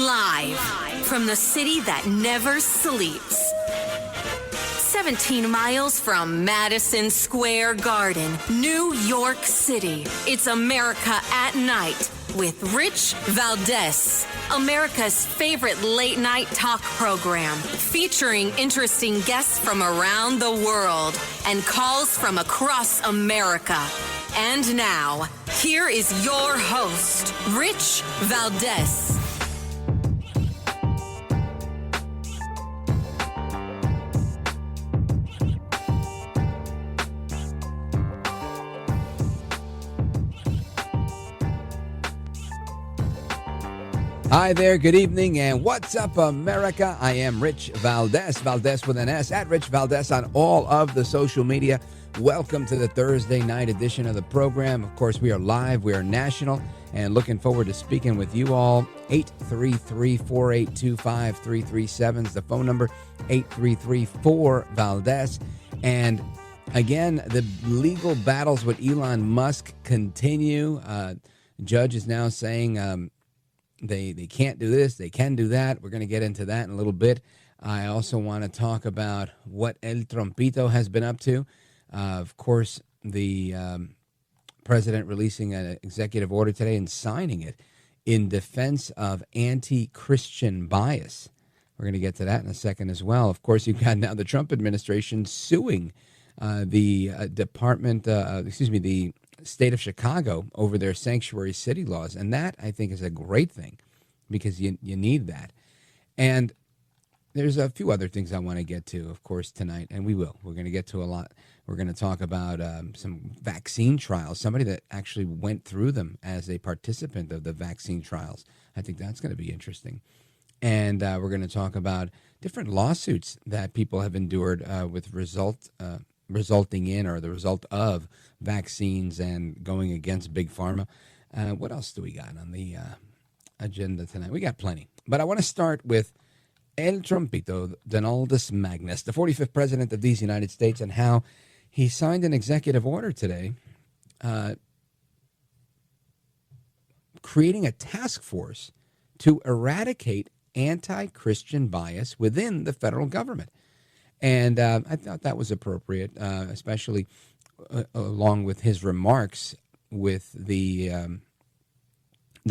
Live from the city that never sleeps. 17 miles from Madison Square Garden, New York City. It's America at Night with Rich Valdez. America's favorite late night talk program featuring interesting guests from around the world and calls from across America. And now, here is your host, Rich Valdez. Hi there, good evening, and what's up, America? I am Rich Valdez, Valdez with an S, at Rich Valdez on all of the social media. Welcome to the Thursday night edition of the program. Of course, we are live, we are national, and looking forward to speaking with you all. 833-482-5337 is the phone number, 833-4-VALDEZ. And again, the legal battles with Elon Musk continue. Judge is now saying they can't do this, they can do that. We're going to get into that in a little bit. I also want to talk about what El Trompito has been up to. Of course, the president releasing an executive order today and signing it in defense of anti-Christian bias. We're going to get to that in a second as well. Of course, you've got now the Trump administration suing the state of Chicago over their sanctuary city laws. And that, I think, is a great thing because you need that. And there's a few other things I want to get to, of course, tonight. And we will. We're going to get to a lot. We're going to talk about some vaccine trials, somebody that actually went through them as a participant of the vaccine trials. I think that's going to be interesting. And we're going to talk about different lawsuits that people have endured with resulting in or the result of vaccines and going against Big Pharma. What else do we got on the agenda tonight? We got plenty. But I want to start with El Trompito, Donaldus Magnus, the 45th president of these United States, and how he signed an executive order today creating a task force to eradicate anti-Christian bias within the federal government. And I thought that was appropriate, especially along with his remarks with the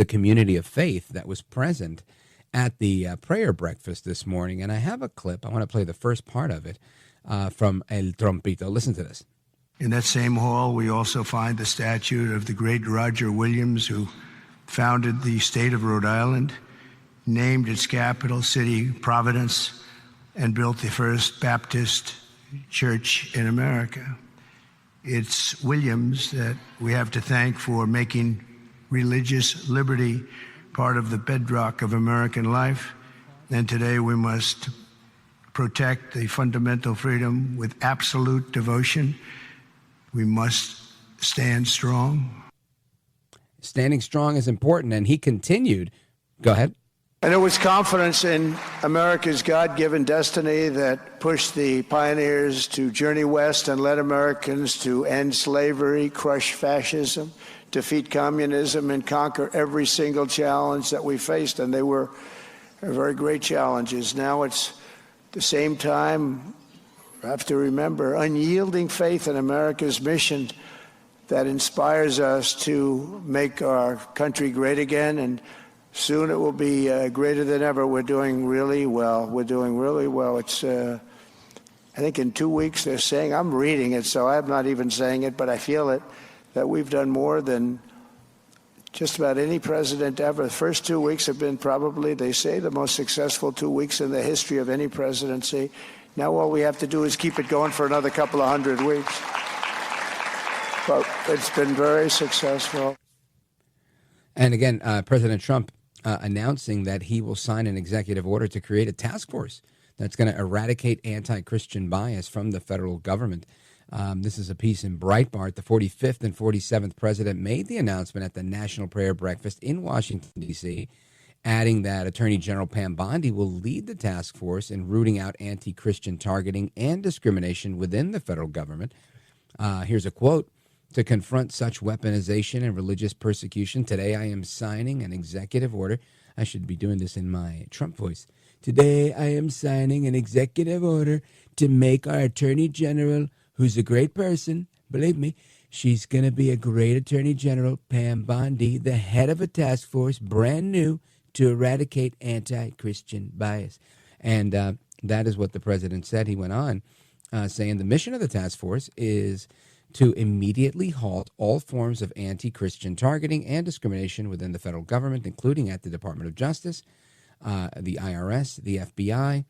community of faith that was present at the prayer breakfast this morning. And I have a clip. I want to play the first part of it from El Trompito. Listen to this. In that same hall, we also find the statue of the great Roger Williams, who founded the state of Rhode Island, named its capital city Providence, and built the first Baptist church in America. It's Williams that we have to thank for making religious liberty part of the bedrock of American life. And today we must protect the fundamental freedom with absolute devotion. We must stand strong. Standing strong is important, and he continued. Go ahead. And it was confidence in America's God-given destiny that pushed the pioneers to journey west and led Americans to end slavery, crush fascism, defeat communism, and conquer every single challenge that we faced. And they were very great challenges. Now it's the same time, we have to remember, unyielding faith in America's mission that inspires us to make our country great again. And soon it will be greater than ever. We're doing really well. We're doing really well. It's, I think in 2 weeks they're saying, I'm reading it, so I'm not even saying it, but I feel it, that we've done more than just about any president ever. The first 2 weeks have been probably, they say, the most successful 2 weeks in the history of any presidency. Now all we have to do is keep it going for another couple of hundred weeks. But it's been very successful. And again, President Trump announcing that he will sign an executive order to create a task force that's going to eradicate anti-Christian bias from the federal government. This is a piece in Breitbart. The 45th and 47th president made the announcement at the National Prayer Breakfast in Washington, D.C., adding that Attorney General Pam Bondi will lead the task force in rooting out anti-Christian targeting and discrimination within the federal government. Here's a quote. To confront such weaponization and religious persecution, today I am signing an executive order I should be doing this in my Trump voice. Today, I am signing an executive order to make our Attorney General, who's a great person, believe me, she's going to be a great Attorney General, Pam Bondi, the head of a task force, brand new, to eradicate anti-Christian bias. And that is what the president said. He went on saying the mission of the task force is to immediately halt all forms of anti-Christian targeting and discrimination within the federal government, including at the Department of Justice, the IRS, the FBI,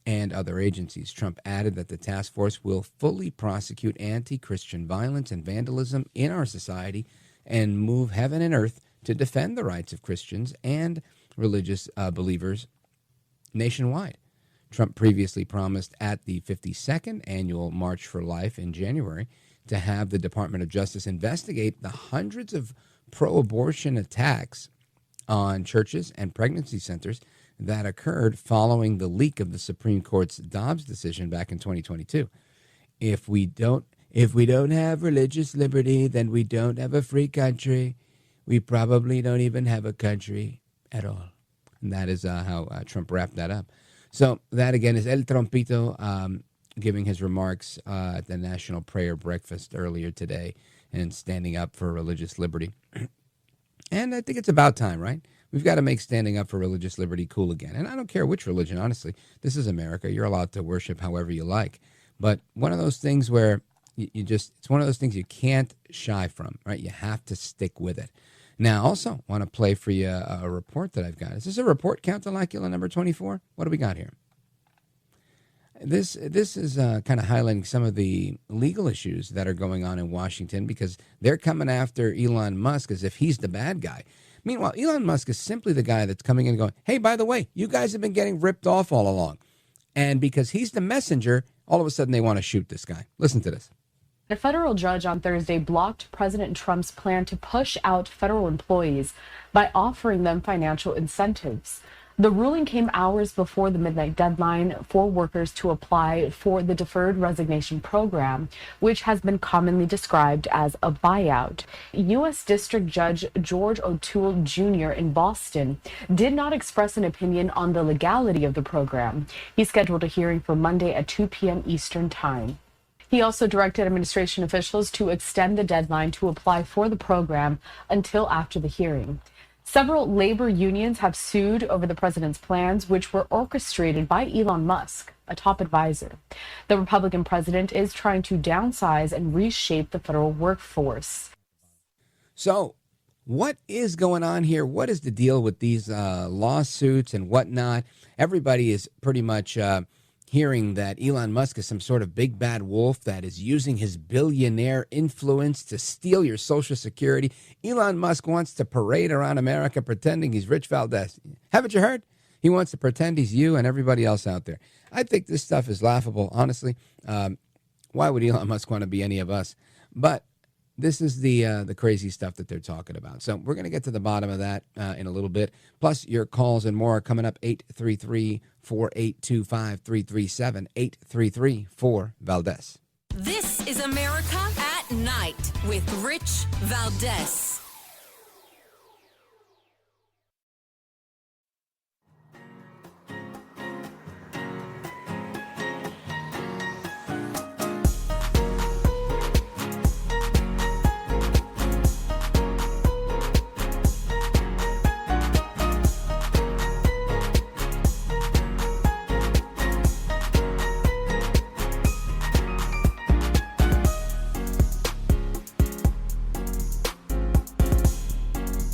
and other agencies. Trump added that the task force will fully prosecute anti-Christian violence and vandalism in our society and move heaven and earth to defend the rights of Christians and religious believers nationwide. Trump previously promised at the 52nd annual March for Life in January to have the Department of Justice investigate the hundreds of pro-abortion attacks on churches and pregnancy centers that occurred following the leak of the Supreme Court's Dobbs decision back in 2022. If we don't have religious liberty, then we don't have a free country. We probably don't even have a country at all. And that is how Trump wrapped that up. So that, again, is El Trompito giving his remarks at the National Prayer Breakfast earlier today and standing up for religious liberty. And I think it's about time, right? We've got to make standing up for religious liberty cool again. And I don't care which religion, honestly. This is America. You're allowed to worship however you like. But one of those things where it's one of those things you can't shy from, right? You have to stick with it. Now, also, want to play for you a report that I've got. Is this a report, Count-Lacula number 24? What do we got here? This is kind of highlighting some of the legal issues that are going on in Washington because they're coming after Elon Musk as if he's the bad guy. Meanwhile, Elon Musk is simply the guy that's coming in and going, hey, by the way, you guys have been getting ripped off all along. And because he's the messenger, all of a sudden they want to shoot this guy. Listen to this. A federal judge on Thursday blocked President Trump's plan to push out federal employees by offering them financial incentives. The ruling came hours before the midnight deadline for workers to apply for the deferred resignation program, which has been commonly described as a buyout. U.S. District Judge George O'Toole Jr. in Boston did not express an opinion on the legality of the program. He scheduled a hearing for Monday at 2 p.m. Eastern Time. He also directed administration officials to extend the deadline to apply for the program until after the hearing. Several labor unions have sued over the president's plans, which were orchestrated by Elon Musk, a top advisor. The Republican president is trying to downsize and reshape the federal workforce. So what is going on here? What is the deal with these lawsuits and whatnot? Everybody is pretty much hearing that Elon Musk is some sort of big bad wolf that is using his billionaire influence to steal your Social Security. Elon Musk wants to parade around America pretending he's Rich Valdez. Haven't you heard? He wants to pretend he's you and everybody else out there. I think this stuff is laughable, honestly. Why would Elon Musk want to be any of us? But this is the crazy stuff that they're talking about. So we're going to get to the bottom of that in a little bit. Plus, your calls and more are coming up. 833-482-5337. 833-4-VALDEZ. This is America at Night with Rich Valdez.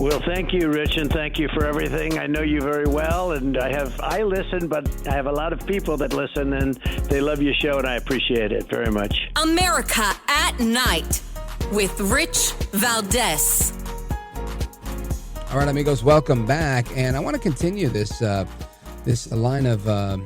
Well, thank you, Rich, and thank you for everything. I know you very well, and I listen, but I have a lot of people that listen, and they love your show, and I appreciate it very much. America at Night with Rich Valdez. All right, amigos, welcome back, and I want to continue this line of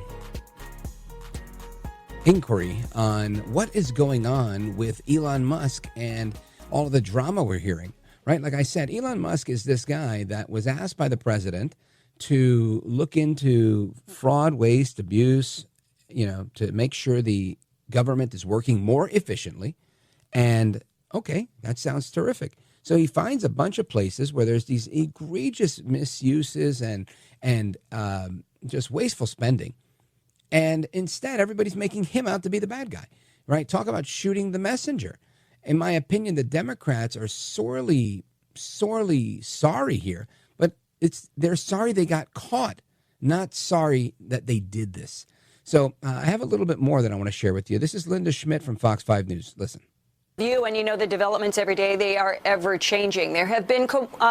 inquiry on what is going on with Elon Musk and all of the drama we're hearing. Right, like I said, Elon Musk is this guy that was asked by the president to look into fraud, waste, abuse, to make sure the government is working more efficiently. And, okay, that sounds terrific. So he finds a bunch of places where there's these egregious misuses and and just wasteful spending. And instead, everybody's making him out to be the bad guy, right? Talk about shooting the messenger. In my opinion, the Democrats are sorely sorry here, but they're sorry they got caught, not sorry that they did this. So I have a little bit more that I want to share with you. This is Linda Schmidt from Fox 5 News. Listen. And you know the developments every day, they are ever changing. There have been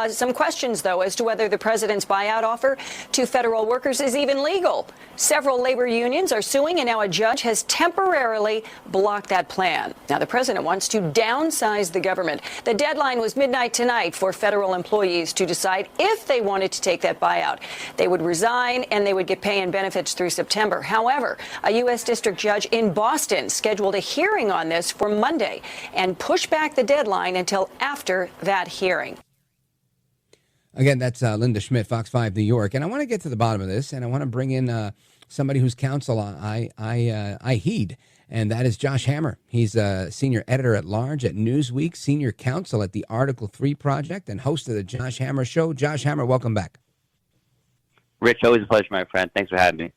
some questions, though, as to whether the president's buyout offer to federal workers is even legal. Several labor unions are suing, and now a judge has temporarily blocked that plan. Now, the president wants to downsize the government. The deadline was midnight tonight for federal employees to decide if they wanted to take that buyout. They would resign, and they would get pay and benefits through September. However, a U.S. district judge in Boston scheduled a hearing on this for Monday and push back the deadline until after that hearing. Again, that's Linda Schmidt, Fox 5 New York. And I want to get to the bottom of this, and I want to bring in somebody whose counsel I heed, and that is Josh Hammer. He's a senior editor at large at Newsweek, senior counsel at the Article 3 Project, and host of the Josh Hammer Show. Josh Hammer, welcome back. Rich, always a pleasure, my friend. Thanks for having me.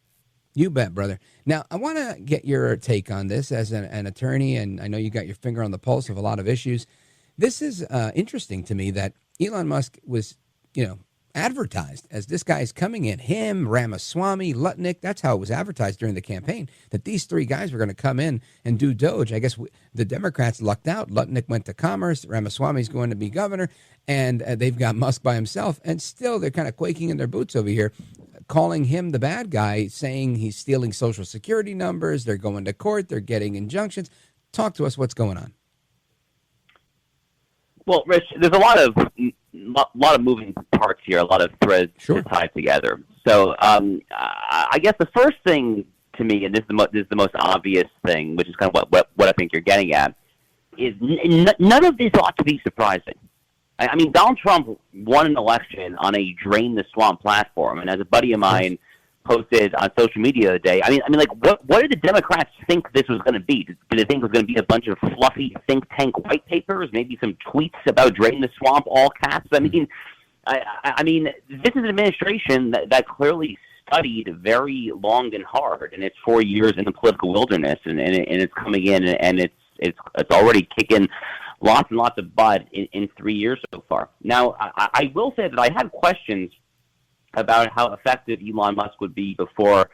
You bet, brother. Now, I want to get your take on this as an attorney, and I know you got your finger on the pulse of a lot of issues. This is interesting to me that Elon Musk was, advertised as this guy's coming in. Him, Ramaswamy, Lutnick, that's how it was advertised during the campaign, that these three guys were going to come in and do Doge. I guess the Democrats lucked out. Lutnick went to Commerce. Ramaswamy's going to be governor, and they've got Musk by himself. And still, they're kind of quaking in their boots over here, calling him the bad guy, saying he's stealing Social Security numbers. They're going to court. They're getting injunctions. Talk to us. What's going on? Well, Rich, there's a lot of moving parts here, a lot of threads to tie together. So I guess the first thing to me, and this is the most obvious thing, which is kind of what I think you're getting at, is none of this ought to be surprising. I mean, Donald Trump won an election on a drain the swamp platform, and as a buddy of mine posted on social media the other day, I mean, like, what did the Democrats think this was going to be? Did they think it was going to be a bunch of fluffy think tank white papers, maybe some tweets about drain the swamp, all caps? I mean, I mean, this is an administration that clearly studied very long and hard, and it's 4 years in the political wilderness, and it's coming in, and it's already kicking lots and lots of butt in 3 years so far. Now, I will say that I had questions about how effective Elon Musk would be before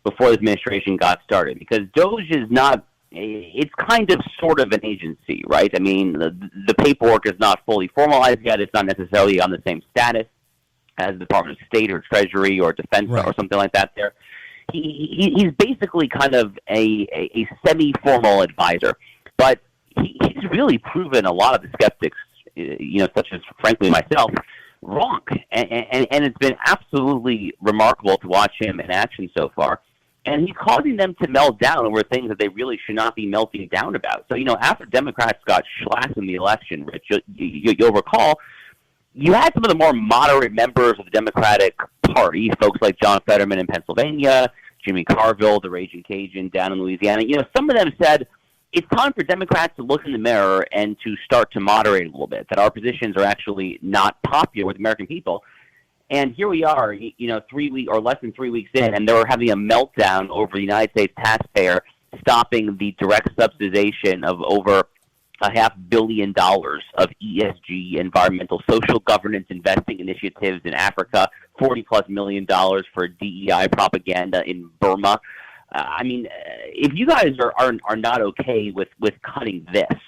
this administration got started, because Doge is not, it's kind of sort of an agency, right? I mean, the paperwork is not fully formalized yet. It's not necessarily on the same status as the Department of State or Treasury or Defense or something like that there. He's basically kind of a semi-formal advisor, but he's really proven a lot of the skeptics, such as, frankly, myself, wrong. And it's been absolutely remarkable to watch him in action so far. And he's causing them to melt down over things that they really should not be melting down about. So, after Democrats got shellacked in the election, Rich, you'll recall, you had some of the more moderate members of the Democratic Party, folks like John Fetterman in Pennsylvania, Jimmy Carville, the Raging Cajun down in Louisiana. Some of them said, it's time for Democrats to look in the mirror and to start to moderate a little bit, that our positions are actually not popular with the American people. And here we are, 3 weeks or less than 3 weeks in, and they're having a meltdown over the United States taxpayer stopping the direct subsidization of over $500 million of ESG, environmental social governance investing initiatives in Africa, $40+ million for DEI propaganda in Burma. I mean, if you guys are not okay with cutting this,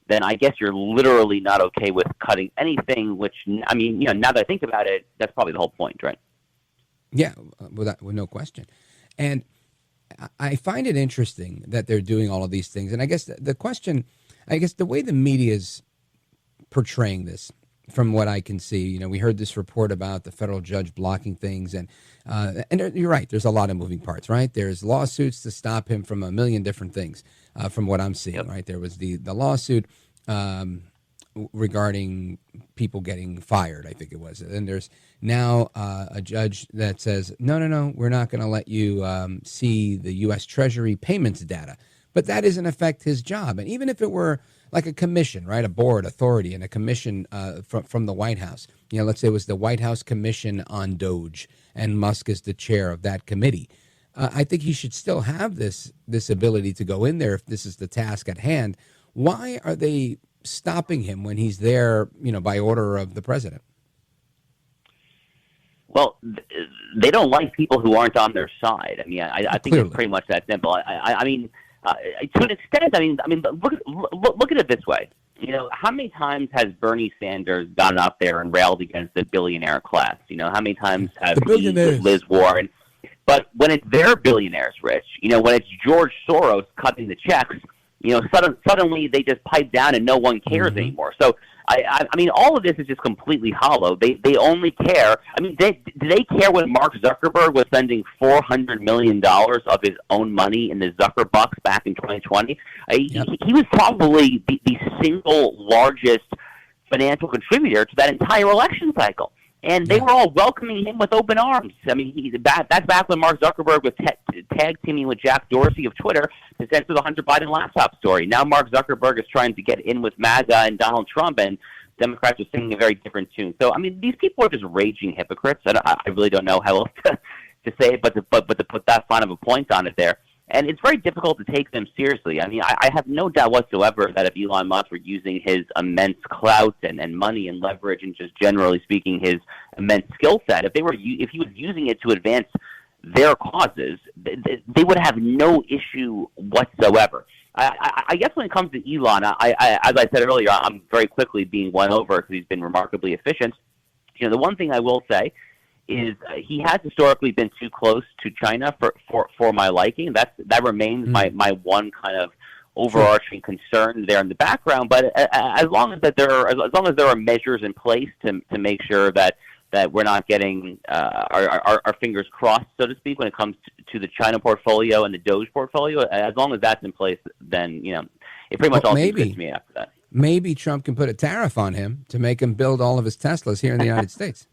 then I guess you're literally not okay with cutting anything, which, I mean, now that I think about it, that's probably the whole point, right? Yeah, with no question. And I find it interesting that they're doing all of these things. And I guess the way the media is portraying this, from what I can see, we heard this report about the federal judge blocking things, and you're right. There's a lot of moving parts, right? There's lawsuits to stop him from a million different things, from what I'm seeing, right? There was the lawsuit regarding people getting fired, I think it was, and there's now a judge that says, no, we're not going to let you see the U.S. Treasury payments data, but that doesn't affect his job, and even if it were like a commission, right? A board authority and a commission from the White House. Let's say it was the White House Commission on Doge. and Musk is the chair of that committee. I think he should still have this ability to go in there if this is the task at hand. Why are they stopping him when he's there, by order of the president? Well, they don't like people who aren't on their side. I mean, I think Clearly. it's pretty much that simple. I mean, to an extent, I mean, look at it this way. How many times has Bernie Sanders gotten up there and railed against the billionaire class? How many times have he with Liz Warren? But when it's their billionaires, Rich, when it's George Soros cutting the checks, suddenly they just pipe down and no one cares anymore. So, I mean, all of this is just completely hollow. They only care. I mean, do they care when Mark Zuckerberg was spending $400 million of his own money in the Zuckerbucks back in 2020? He was probably the single largest financial contributor to that entire election cycle. And they were all welcoming him with open arms. I mean, that's back when Mark Zuckerberg was tag teaming with Jack Dorsey of Twitter to censor the Hunter Biden laptop story. Now Mark Zuckerberg is trying to get in with MAGA and Donald Trump, and Democrats are singing a very different tune. So, I mean, these people are just raging hypocrites. I really don't know how else to say it, but to put that fine of a point on it there. And it's very difficult to take them seriously. I mean, I have no doubt whatsoever that if Elon Musk were using his immense clout and money and leverage and just generally speaking his immense skill set, if he was using it to advance their causes, they would have no issue whatsoever. I guess when it comes to Elon, as I said earlier, I'm very quickly being won over because he's been remarkably efficient. The one thing I will say is he has historically been too close to China for my liking. That remains my one kind of overarching concern there in the background. But as long as there are measures in place to make sure that we're not getting our fingers crossed, so to speak, when it comes to the China portfolio and the Doge portfolio, as long as that's in place, then it pretty much all seems good to me after that. Maybe Trump can put a tariff on him to make him build all of his Teslas here in the United States.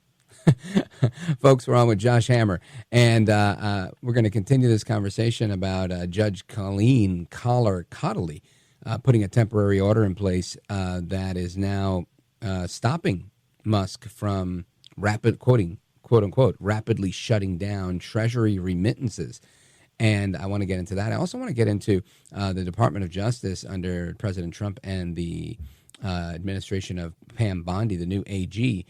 Folks, we're on with Josh Hammer, and we're going to continue this conversation about Judge Colleen Cottley putting a temporary order in place that is now stopping Musk from quote unquote, rapidly shutting down Treasury remittances. And I want to get into that. I also want to get into the Department of Justice under President Trump and the administration of Pam Bondi, the new AG,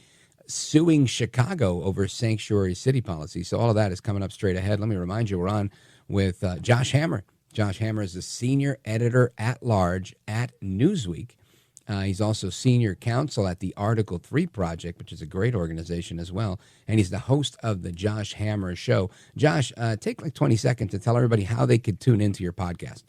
suing Chicago over sanctuary city policy. So all of that is coming up straight ahead. Let me remind you, we're on with Josh Hammer. Josh Hammer is the senior editor at large at Newsweek. He's also senior counsel at the Article 3 Project, which is a great organization as well. And he's the host of the Josh Hammer Show. Josh, take like 20 seconds to tell everybody how they could tune into your podcast.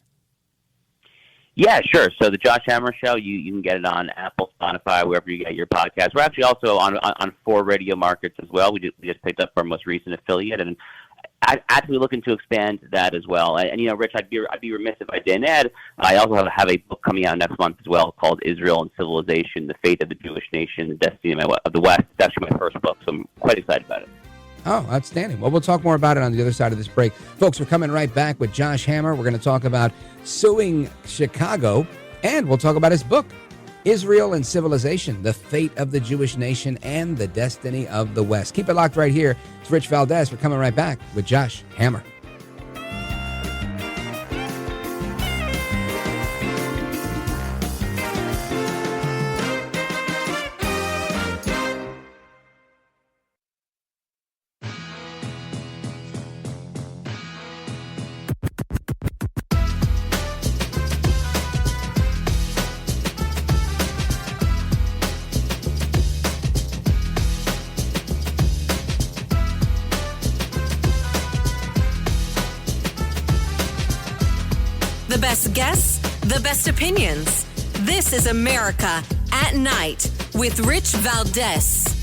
Yeah, sure. So the Josh Hammer Show, you can get it on Apple, Spotify, wherever you get your podcast. We're actually also on 4 radio markets as well. We just picked up our most recent affiliate, and actually looking to expand that as well. And Rich, I'd be remiss if I didn't add, I also have a book coming out next month as well called Israel and Civilization: The Fate of the Jewish Nation, the Destiny of the West. It's actually my first book, so I'm quite excited about it. Oh, outstanding. Well, we'll talk more about it on the other side of this break. Folks, we're coming right back with Josh Hammer. We're going to talk about suing Chicago, and we'll talk about his book, Israel and Civilization, The Fate of the Jewish Nation and the Destiny of the West. Keep it locked right here. It's Rich Valdez. We're coming right back with Josh Hammer. The best guests, the best opinions. This is America at Night with Rich Valdez.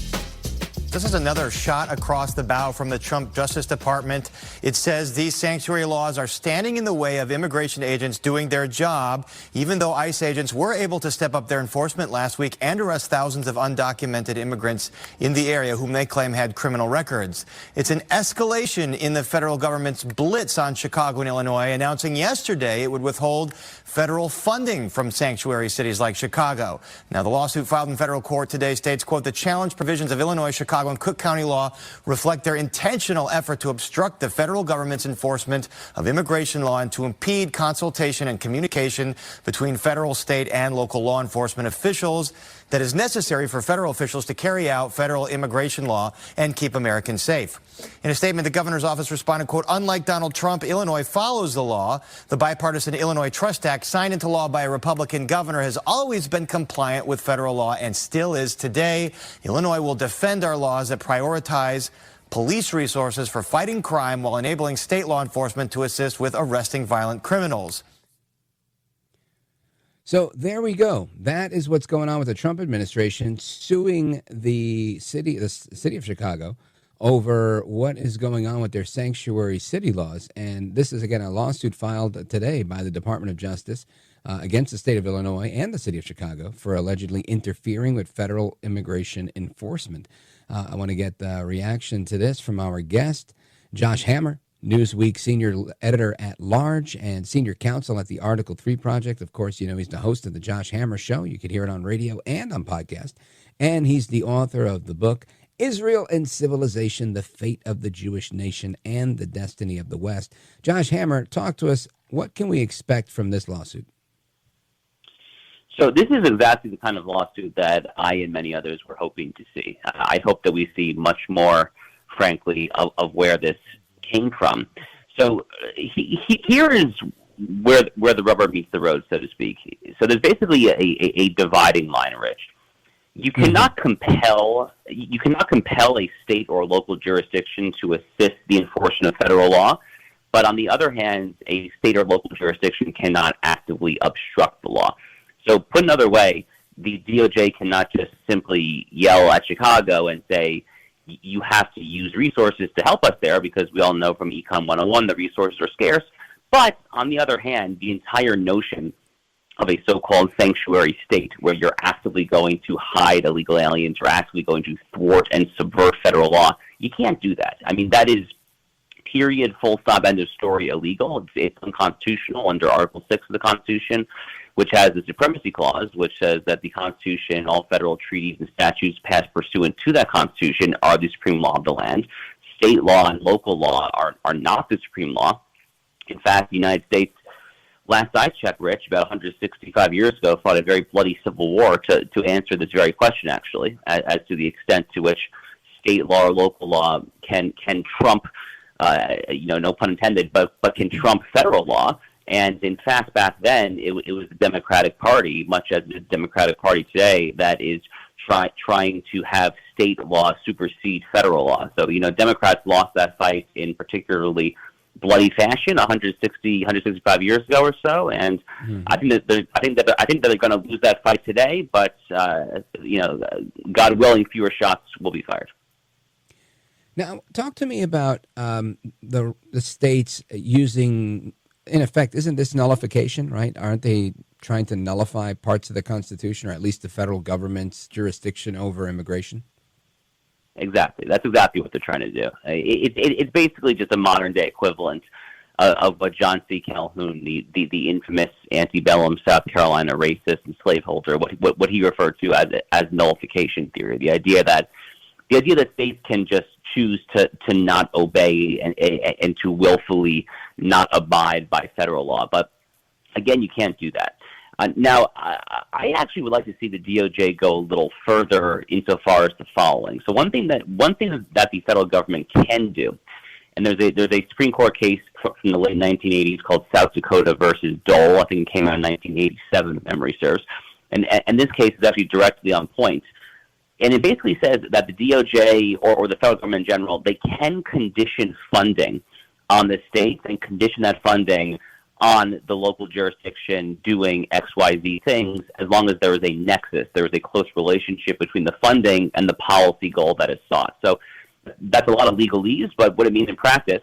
This is another shot across the bow from the Trump Justice Department. It says these sanctuary laws are standing in the way of immigration agents doing their job, even though ICE agents were able to step up their enforcement last week and arrest thousands of undocumented immigrants in the area whom they claim had criminal records. It's an escalation in the federal government's blitz on Chicago and Illinois, announcing yesterday it would withhold federal funding from sanctuary cities like Chicago. Now, the lawsuit filed in federal court today states, quote, the challenge provisions of Illinois, Chicago, Chicago and Cook County law reflect their intentional effort to obstruct the federal government's enforcement of immigration law and to impede consultation and communication between federal, state, and local law enforcement officials that is necessary for federal officials to carry out federal immigration law and keep Americans safe. In a statement, the governor's office responded, quote, unlike Donald Trump, Illinois follows the law. The bipartisan Illinois Trust Act, signed into law by a Republican governor, has always been compliant with federal law and still is today. Illinois will defend our laws that prioritize police resources for fighting crime while enabling state law enforcement to assist with arresting violent criminals. So there we go. That is what's going on with the Trump administration suing the city of Chicago over what is going on with their sanctuary city laws. And this is, again, a lawsuit filed today by the Department of Justice against the state of Illinois and the city of Chicago for allegedly interfering with federal immigration enforcement. I want to get the reaction to this from our guest, Josh Hammer, Newsweek senior editor at large and senior counsel at the Article 3 Project. Of course, you know, he's the host of the Josh Hammer Show. You can hear it on radio and on podcast. And he's the author of the book, Israel and Civilization, The Fate of the Jewish Nation and the Destiny of the West. Josh Hammer, talk to us. What can we expect from this lawsuit? So this is exactly the kind of lawsuit that I and many others were hoping to see. I hope that we see much more, frankly, of where this came from. So here is where the rubber meets the road, so to speak. So there's basically a dividing line, Rich. You cannot compel a state or local jurisdiction to assist the enforcement of federal law, but on the other hand, a state or local jurisdiction cannot actively obstruct the law. So put another way, the DOJ cannot just simply yell at Chicago and say, you have to use resources to help us there, because we all know from Econ 101 that resources are scarce. But on the other hand, the entire notion of a so-called sanctuary state, where you're actively going to hide illegal aliens or actively going to thwart and subvert federal law, you can't do that. I mean, that is, period, full stop, end of story, illegal. It's unconstitutional under Article 6 of the Constitution, which has the Supremacy Clause, which says that the Constitution, all federal treaties and statutes passed pursuant to that Constitution are the supreme law of the land. State law and local law are not the supreme law. In fact, the United States, last I checked, Rich, about 165 years ago, fought a very bloody civil war to answer this very question, actually, as to the extent to which state law or local law can trump, no pun intended, but can trump federal law. And in fact, back then, it was the Democratic Party, much as the Democratic Party today, that is trying to have state law supersede federal law. So, Democrats lost that fight in particularly bloody fashion 165 years ago or so, and I think that they're going to lose that fight today. But God willing, fewer shots will be fired. Now, talk to me about the states using, in effect, isn't this nullification, right? Aren't they trying to nullify parts of the Constitution, or at least the federal government's jurisdiction over immigration? Exactly. That's exactly what they're trying to do. It's basically just a modern-day equivalent of what John C. Calhoun, the infamous antebellum South Carolina racist and slaveholder, what he referred to as nullification theory. The idea that states can just choose to not obey and to willfully not abide by federal law. But again, you can't do that. Now, I actually would like to see the DOJ go a little further insofar as the following. So one thing that the federal government can do, and there's a Supreme Court case from the late 1980s called South Dakota versus Dole. I think it came out in 1987, if memory serves. And this case is actually directly on point. And it basically says that the DOJ or the federal government in general, they can condition funding on the states and condition that funding on the local jurisdiction doing XYZ things, as long as there is a nexus, there is a close relationship between the funding and the policy goal that is sought. So that's a lot of legalese, but what it means in practice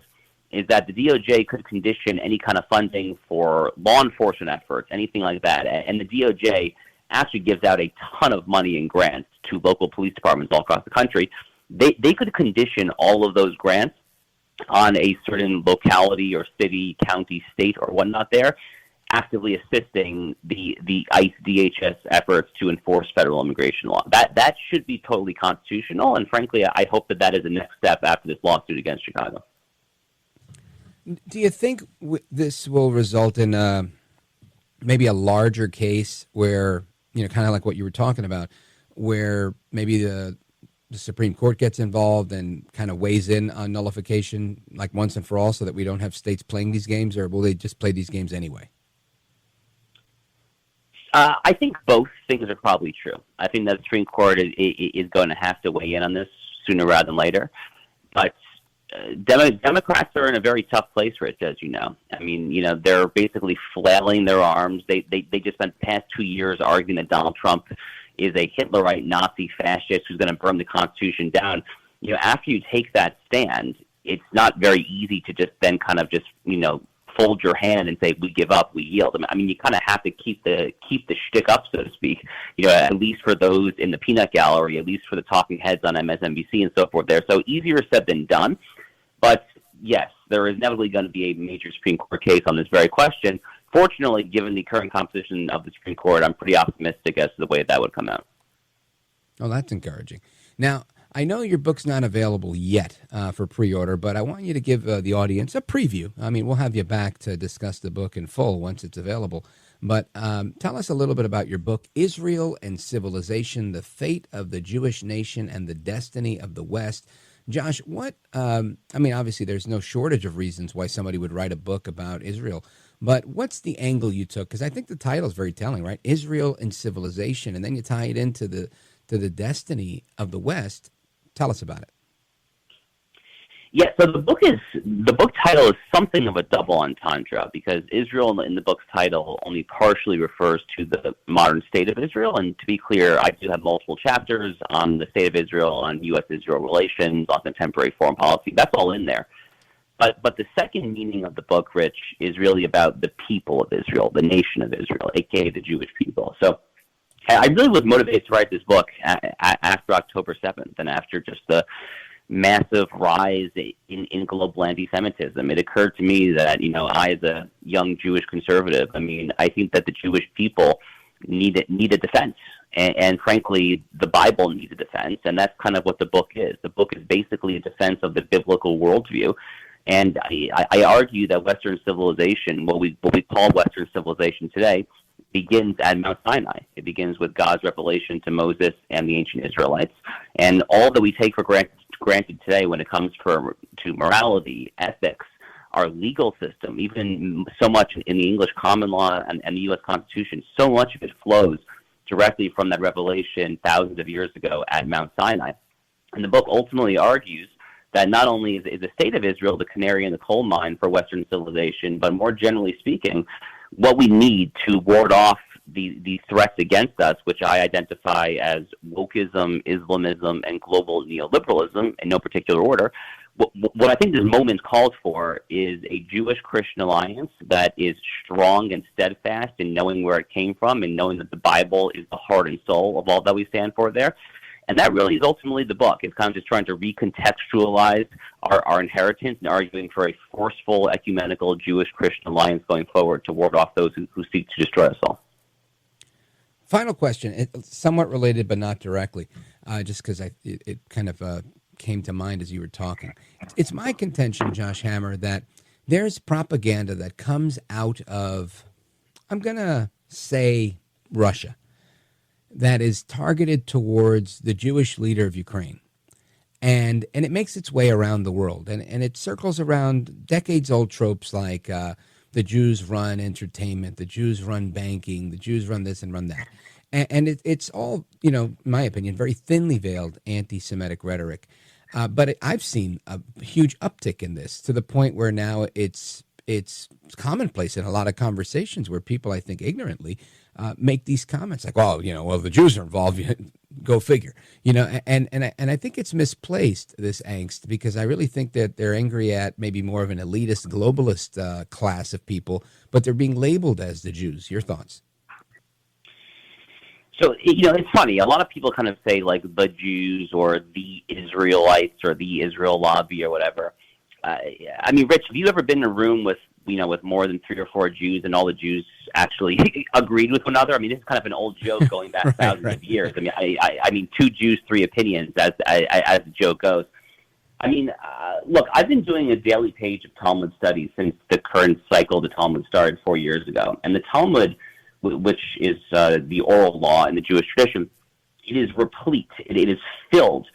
is that the DOJ could condition any kind of funding for law enforcement efforts, anything like that. And the DOJ actually gives out a ton of money in grants to local police departments all across the country. They could condition all of those grants on a certain locality or city, county, state, or whatnot there, actively assisting the ICE DHS efforts to enforce federal immigration law. That should be totally constitutional, and frankly, I hope that is the next step after this lawsuit against Chicago. Do you think this will result in maybe a larger case where, kind of like what you were talking about, where maybe the Supreme Court gets involved and kind of weighs in on nullification like once and for all, so that we don't have states playing these games, or will they just play these games anyway? I think both things are probably true. I think that the Supreme Court is going to have to weigh in on this sooner rather than later. But Democrats are in a very tough place, Rich, as you know. I mean, they're basically flailing their arms. They just spent the past 2 years arguing that Donald Trump is a Hitlerite Nazi fascist who's going to burn the Constitution down. After you take that stand, it's not very easy to just then kind of just, fold your hand and say, we give up, we yield. I mean, you kind of have to keep the shtick up, so to speak, at least for those in the peanut gallery, at least for the talking heads on MSNBC and so forth there. So easier said than done. But yes, there is inevitably going to be a major Supreme Court case on this very question. Fortunately, given the current composition of the Supreme Court, I'm pretty optimistic as to the way that would come out. Oh, that's encouraging. Now, I know your book's not available yet for pre-order, but I want you to give the audience a preview. I mean, we'll have you back to discuss the book in full once it's available. But tell us a little bit about your book, Israel and Civilization, the Fate of the Jewish Nation and the Destiny of the West. Josh, obviously there's no shortage of reasons why somebody would write a book about Israel, but what's the angle you took? Because I think the title is very telling, right? Israel and Civilization, and then you tie it into the destiny of the West. Tell us about it. Yeah, so the book title is something of a double entendre, because Israel in the book's title only partially refers to the modern state of Israel. And to be clear, I do have multiple chapters on the state of Israel, on U.S.-Israel relations, on contemporary foreign policy. That's all in there. But the second meaning of the book, Rich, is really about the people of Israel, the nation of Israel, a.k.a. the Jewish people. So I really was motivated to write this book after October 7th and after just the massive rise in global anti-Semitism. It occurred to me that, I, as a young Jewish conservative, I think that the Jewish people need a defense. And frankly, the Bible needs a defense, and that's kind of what the book is. The book is basically a defense of the biblical worldview. And I argue that Western civilization, what we call Western civilization today, begins at Mount Sinai. It begins with God's revelation to Moses and the ancient Israelites. And all that we take for granted today when it comes to morality, ethics, our legal system, even so much in the English common law and the U.S. Constitution, so much of it flows directly from that revelation thousands of years ago at Mount Sinai. And the book ultimately argues that not only is the state of Israel the canary in the coal mine for Western civilization, but more generally speaking, what we need to ward off the threats against us, which I identify as wokeism, Islamism, and global neoliberalism in no particular order. What I think this moment calls for is a Jewish-Christian alliance that is strong and steadfast in knowing where it came from and knowing that the Bible is the heart and soul of all that we stand for there. And that really is ultimately the book. It's kind of just trying to recontextualize our inheritance and arguing for a forceful ecumenical Jewish-Christian alliance going forward to ward off those who seek to destroy us all. Final question, it's somewhat related but not directly, just because it kind of came to mind as you were talking. It's my contention, Josh Hammer, that there's propaganda that comes out of, I'm going to say, Russia, that is targeted towards the Jewish leader of Ukraine. And it makes its way around the world. And it circles around decades-old tropes like the Jews run entertainment, the Jews run banking, the Jews run this and run that. And it's all, in my opinion, very thinly veiled anti-Semitic rhetoric. But I've seen a huge uptick in this to the point where now it's commonplace in a lot of conversations where people, I think, ignorantly make these comments like, well, the Jews are involved. Go figure. And I think it's misplaced, this angst, because I really think that they're angry at maybe more of an elitist, globalist class of people, but they're being labeled as the Jews. Your thoughts? So, it's funny. A lot of people kind of say, like, the Jews or the Israelites or the Israel lobby or whatever. Rich, have you ever been in a room with more than 3 or 4 Jews and all the Jews actually agreed with one another. I mean, this is kind of an old joke going back thousands of years. I mean, I mean, two Jews, three opinions, as the joke goes. I mean, look, I've been doing a daily page of Talmud studies since the current cycle of the Talmud started 4 years ago. And the Talmud, which is the oral law in the Jewish tradition, it is replete. It is filled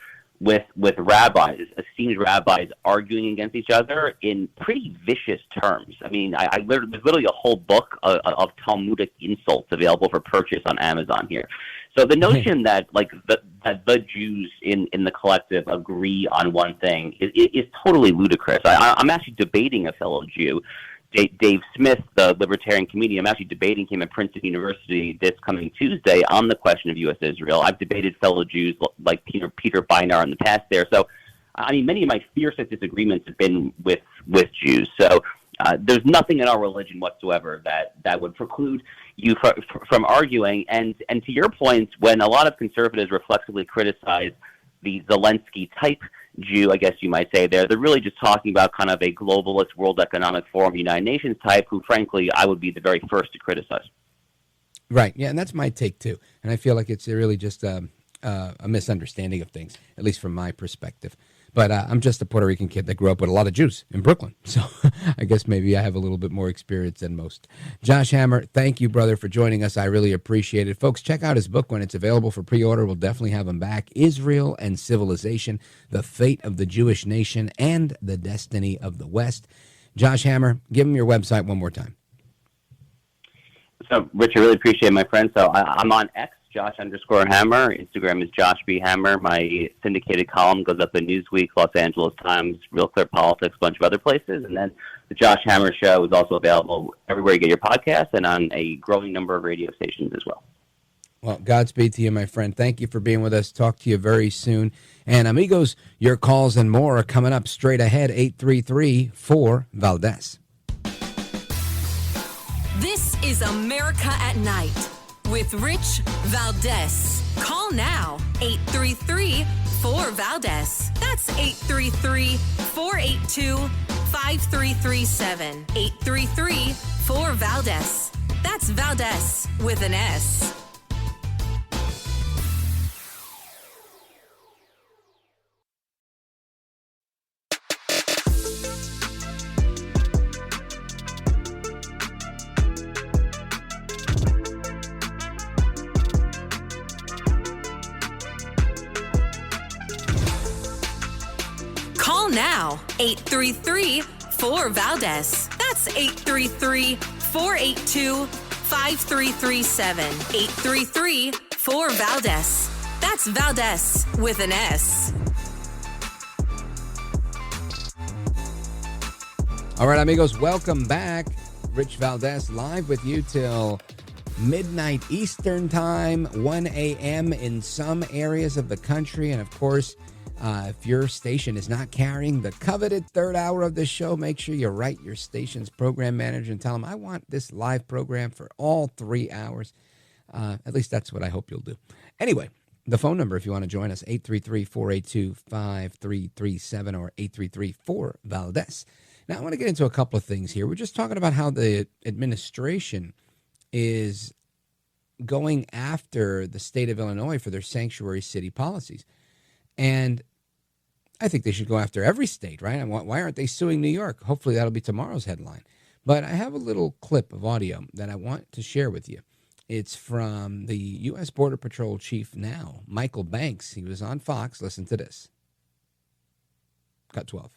with rabbis, esteemed rabbis, arguing against each other in pretty vicious terms. I mean, there's literally a whole book of Talmudic insults available for purchase on Amazon here. So the notion that the Jews in the collective agree on one thing is totally ludicrous. I'm actually debating a fellow Jew, Dave Smith, the libertarian comedian. I'm actually debating him at Princeton University this coming Tuesday on the question of U.S.-Israel. I've debated fellow Jews like Peter Beinar in the past there. So, I mean, many of my fiercest disagreements have been with Jews. So there's nothing in our religion whatsoever that would preclude you from arguing. And to your point, when a lot of conservatives reflexively criticize the Zelensky-type Jew, I guess you might say they're really just talking about kind of a globalist World Economic Forum, United Nations type, who, frankly, I would be the very first to criticize. Right. Yeah, and that's my take, too. And I feel like it's really just a misunderstanding of things, at least from my perspective. But I'm just a Puerto Rican kid that grew up with a lot of Jews in Brooklyn. So I guess maybe I have a little bit more experience than most. Josh Hammer, thank you, brother, for joining us. I really appreciate it. Folks, check out his book when it's available for pre-order. We'll definitely have him back. Israel and Civilization, The Fate of the Jewish Nation and the Destiny of the West. Josh Hammer, give him your website one more time. So, Rich, I really appreciate it, my friend. So I'm on X, Josh_Hammer. Instagram is Josh B. Hammer. My syndicated column goes up in Newsweek, Los Angeles Times, Real Clear Politics, a bunch of other places. And then the Josh Hammer Show is also available everywhere you get your podcasts and on a growing number of radio stations as well. Well, Godspeed to you, my friend. Thank you for being with us. Talk to you very soon. And amigos, your calls and more are coming up straight ahead, 833-4-VALDEZ. This is America at Night with Rich Valdez. Call now, 833-4-VALDEZ. That's 833-482-5337. 833-4-VALDEZ. That's Valdez with an S. Call now, 833-4-VALDEZ. That's 833-482-5337. 833-4-VALDEZ. That's Valdez with an S. All right, amigos, welcome back. Rich Valdez live with you till midnight Eastern time, 1 a.m. in some areas of the country. And, of course, if your station is not carrying the coveted third hour of the show, make sure you write your station's program manager and tell them, I want this live program for all 3 hours. At least that's what I hope you'll do. Anyway, the phone number, if you want to join us, 833-482-5337 or 833-4-VALDEZ. Now, I want to get into a couple of things here. We're just talking about how the administration is going after the state of Illinois for their sanctuary city policies. And I think they should go after every state, right? Why aren't they suing New York? Hopefully that'll be tomorrow's headline. But I have a little clip of audio that I want to share with you. It's from the U.S. Border Patrol chief now, Michael Banks. He was on Fox. Listen to this. Cut 12.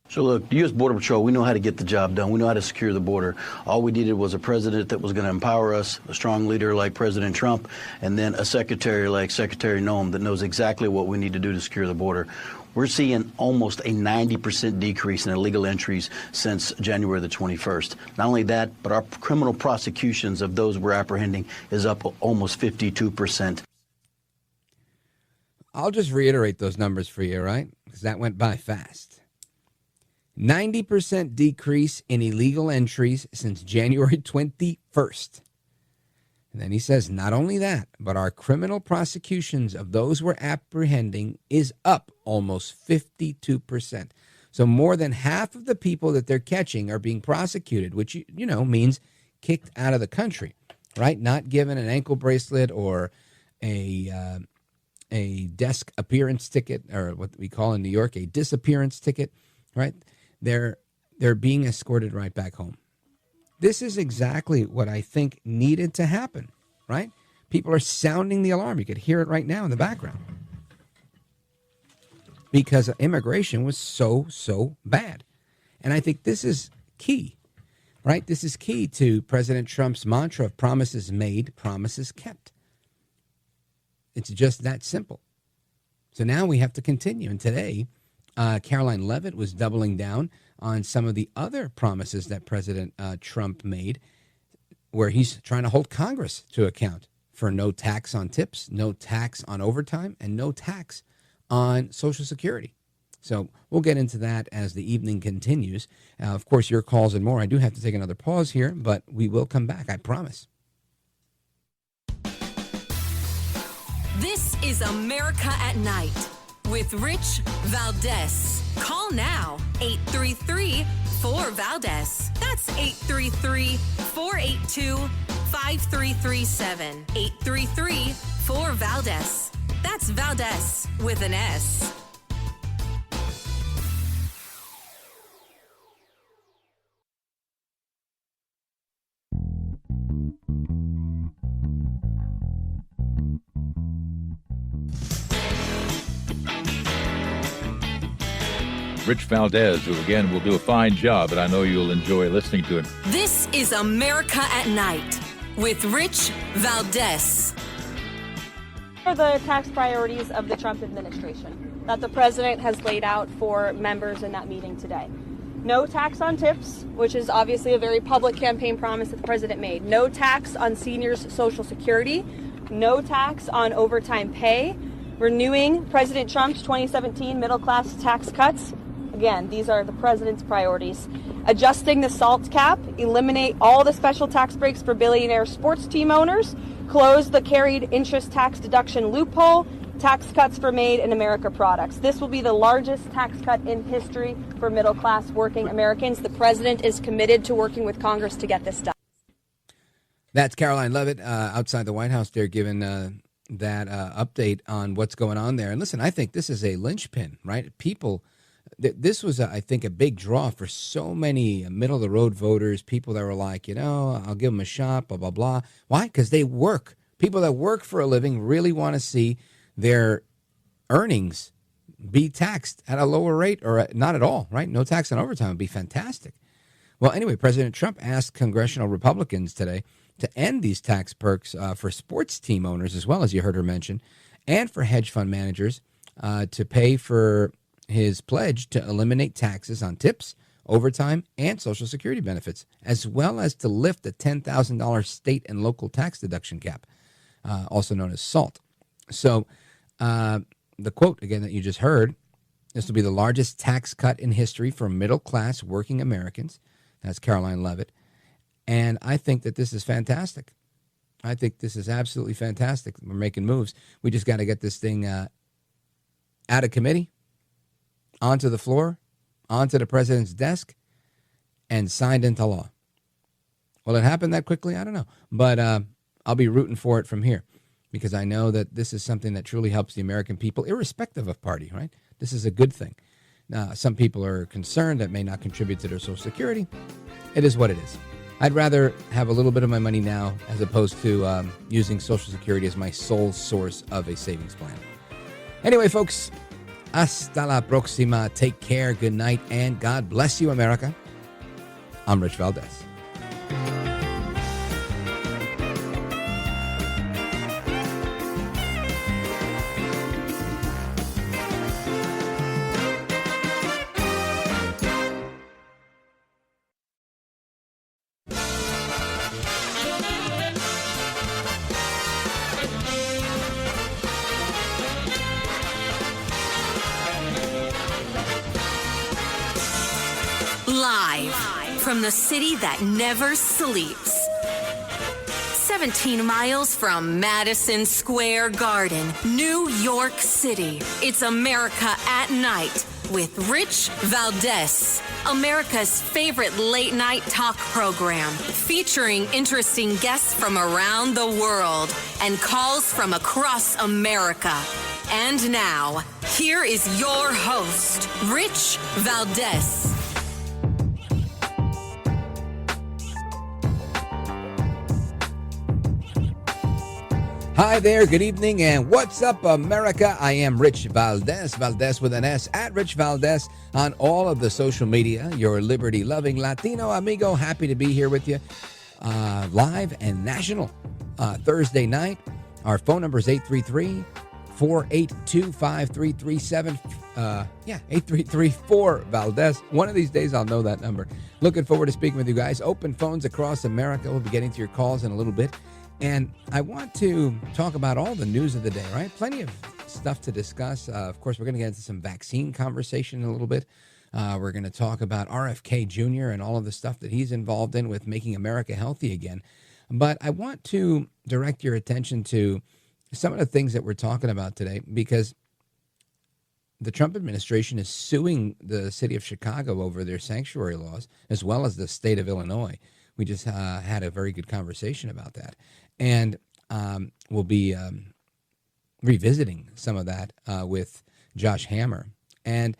So look, the U.S. Border Patrol, we know how to get the job done. We know how to secure the border. All we needed was a president that was going to empower us, a strong leader like President Trump, and then a secretary like Secretary Noem that knows exactly what we need to do to secure the border. We're seeing almost a 90% decrease in illegal entries since January the 21st. Not only that, but our criminal prosecutions of those we're apprehending is up almost 52%. I'll just reiterate those numbers for you, right? Because that went by fast. 90% decrease in illegal entries since January 21st. And then he says, not only that, but our criminal prosecutions of those we're apprehending is up almost 52%. So more than half of the people that they're catching are being prosecuted, which, means kicked out of the country, right? Not given an ankle bracelet or a desk appearance ticket, or what we call in New York a disappearance ticket, right? They're being escorted right back home. This is exactly what I think needed to happen, right? People are sounding the alarm. You could hear it right now in the background. Because immigration was so bad. And I think this is key, right? This is key to President Trump's mantra of promises made, promises kept. It's just that simple. So now we have to continue. And today, Caroline Leavitt was doubling down on some of the other promises that President Trump made, where he's trying to hold Congress to account for no tax on tips, no tax on overtime, and no tax on Social Security. So we'll get into that as the evening continues. Of course, your calls and more. I do have to take another pause here, but we will come back, I promise. This is America at Night with Rich Valdez. Call now, 833-4VALDEZ. That's 833-482-5337. 833-4VALDEZ. That's Valdez with an S. Rich Valdez, who again will do a fine job, and I know you'll enjoy listening to him. This is America at Night with Rich Valdez. What are the tax priorities of the Trump administration that the president has laid out for members in that meeting today? No tax on tips, which is obviously a very public campaign promise that the president made. No tax on seniors' Social Security. No tax on overtime pay. Renewing President Trump's 2017 middle-class tax cuts. Again, these are the president's priorities. Adjusting the SALT cap, eliminate all the special tax breaks for billionaire sports team owners, close the carried interest tax deduction loophole, tax cuts for Made in America products. This will be the largest tax cut in history for middle-class working Americans. The president is committed to working with Congress to get this done. That's Caroline Leavitt outside the White House there giving that update on what's going on there. And listen, I think this is a linchpin, right? This was, I think, a big draw for so many middle-of-the-road voters, people that were like, I'll give them a shot, blah, blah, blah. Why? Because they work. People that work for a living really want to see their earnings be taxed at a lower rate or not at all, right? No tax on overtime would be fantastic. Well, anyway, President Trump asked congressional Republicans today to end these tax perks for sports team owners, as well as you heard her mention, and for hedge fund managers to pay for his pledge to eliminate taxes on tips, overtime, and Social Security benefits, as well as to lift the $10,000 state and local tax deduction cap, also known as SALT. So the quote, again, that you just heard, this will be the largest tax cut in history for middle-class working Americans. That's Caroline Leavitt. And I think that this is fantastic. I think this is absolutely fantastic. We're making moves. We just got to get this thing out of committee, onto the floor, onto the president's desk, and signed into law. Will it happen that quickly? I don't know. But I'll be rooting for it from here because I know that this is something that truly helps the American people, irrespective of party, right? This is a good thing. Now, some people are concerned that may not contribute to their Social Security. It is what it is. I'd rather have a little bit of my money now as opposed to using Social Security as my sole source of a savings plan. Anyway, folks, hasta la próxima. Take care, good night, and God bless you, America. I'm Rich Valdez. Live from the city that never sleeps. 17 miles from Madison Square Garden, New York City. It's America at Night with Rich Valdez, America's favorite late night talk program, featuring interesting guests from around the world and calls from across America. And now, here is your host, Rich Valdez. Hi there, good evening, and what's up, America? I am Rich Valdez, Valdez with an S, at Rich Valdez on all of the social media. Your liberty-loving Latino amigo, happy to be here with you, live and national, Thursday night. Our phone number is 833-482-5337. 833-4-Valdez. One of these days, I'll know that number. Looking forward to speaking with you guys. Open phones across America. We'll be getting to your calls in a little bit. And I want to talk about all the news of the day, right? Plenty of stuff to discuss. Of course, we're going to get into some vaccine conversation in a little bit. We're going to talk about RFK Jr. and all of the stuff that he's involved in with making America healthy again. But I want to direct your attention to some of the things that we're talking about today, because the Trump administration is suing the city of Chicago over their sanctuary laws, as well as the state of Illinois. We just had a very good conversation about that. And we'll be revisiting some of that with Josh Hammer. And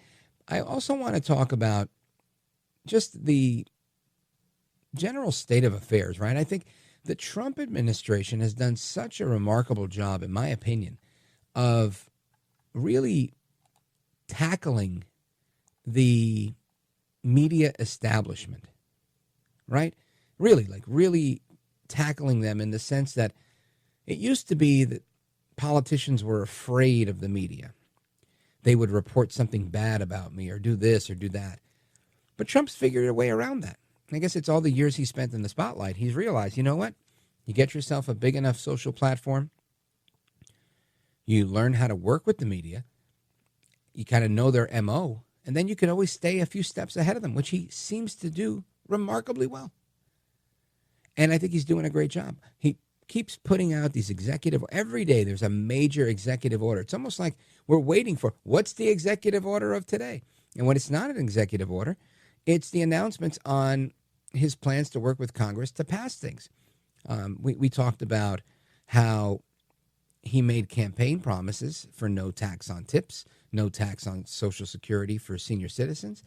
I also want to talk about just the general state of affairs, right? I think the Trump administration has done such a remarkable job, in my opinion, of really tackling the media establishment, right? Really tackling them in the sense that it used to be that politicians were afraid of the media. They would report something bad about me or do this or do that. But Trump's figured a way around that. I guess it's all the years he spent in the spotlight. He's realized, you know what? You get yourself a big enough social platform. You learn how to work with the media. You kind of know their MO. And then you can always stay a few steps ahead of them, which he seems to do remarkably well. And I think he's doing a great job. He keeps putting out these every day there's a major executive order. It's almost like we're waiting for, what's the executive order of today? And when it's not an executive order, it's the announcements on his plans to work with Congress to pass things. We talked about how he made campaign promises for no tax on tips, no tax on Social Security for senior citizens,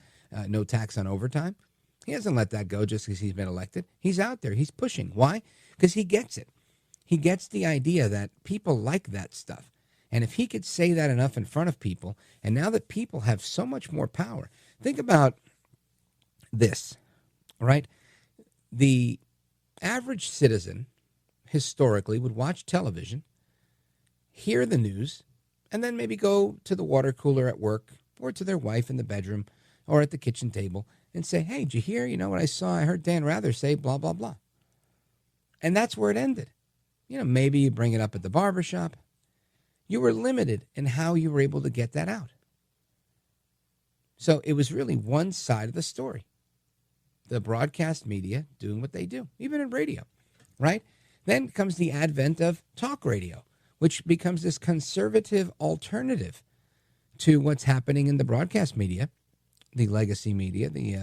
no tax on overtime. He hasn't let that go just because he's been elected. He's out there. He's pushing. Why? Because he gets it. He gets the idea that people like that stuff. And if he could say that enough in front of people, and now that people have so much more power, think about this, right? The average citizen historically would watch television, hear the news, and then maybe go to the water cooler at work or to their wife in the bedroom or at the kitchen table and say, hey, did you hear? You know what I saw? I heard Dan Rather say blah, blah, blah. And that's where it ended. Maybe you bring it up at the barbershop. You were limited in how you were able to get that out. So it was really one side of the story. The broadcast media doing what they do, even in radio, right? Then comes the advent of talk radio, which becomes this conservative alternative to what's happening in the broadcast media, the legacy media, the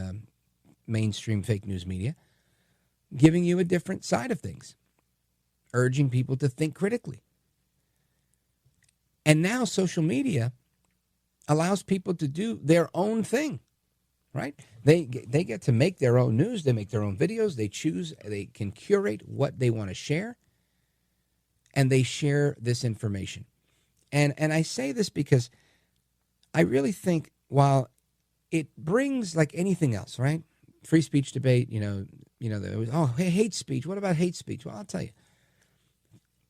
mainstream fake news media, giving you a different side of things, urging people to think critically. And now social media allows people to do their own thing, right? They get to make their own news. They make their own videos. They choose. They can curate what they want to share, and they share this information. And I say this because I really think while it brings, like anything else, right? Free speech debate, there was, hate speech. What about hate speech? Well, I'll tell you.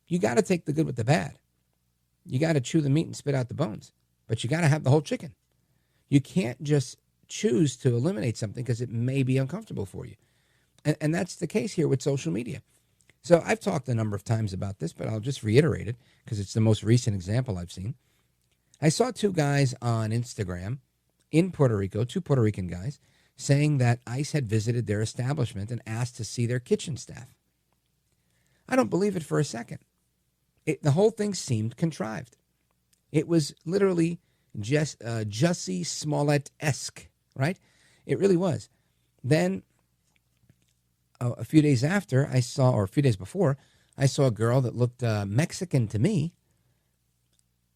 You got to take the good with the bad. You got to chew the meat and spit out the bones. But you got to have the whole chicken. You can't just choose to eliminate something because it may be uncomfortable for you. And that's the case here with social media. So I've talked a number of times about this, but I'll just reiterate it because it's the most recent example I've seen. I saw two guys on Instagram in Puerto Rico, two Puerto Rican guys, saying that ICE had visited their establishment and asked to see their kitchen staff. I don't believe it for a second. The whole thing seemed contrived. It was literally Jussie Smollett-esque, right? It really was. Then a few days after, or a few days before, I saw a girl that looked Mexican to me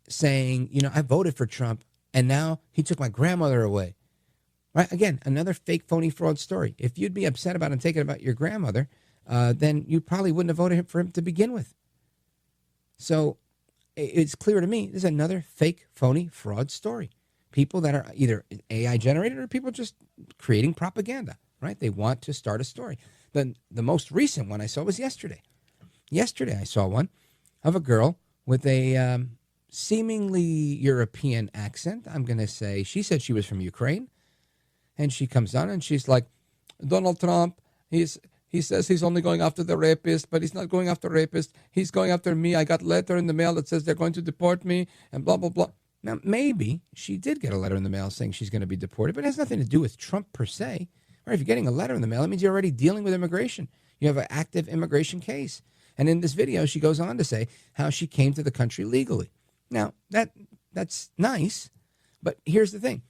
saying, I voted for Trump, and now he took my grandmother away. Right? Again, another fake, phony, fraud story. If you'd be upset about and taken about your grandmother, then you probably wouldn't have voted for him to begin with. So it's clear to me, there's another fake, phony, fraud story. People that are either AI generated or people just creating propaganda, right? They want to start a story. Then the most recent one I saw was yesterday. Yesterday I saw one of a girl with a seemingly European accent. I'm going to say, she said she was from Ukraine. And she comes on and she's like, Donald Trump, he says he's only going after the rapist, but he's not going after rapists. He's going after me. I got a letter in the mail that says they're going to deport me and blah, blah, blah. Now, maybe she did get a letter in the mail saying she's going to be deported, but it has nothing to do with Trump per se. Or if you're getting a letter in the mail, it means you're already dealing with immigration. You have an active immigration case. And in this video, she goes on to say how she came to the country legally. Now, that's nice, but here's the thing.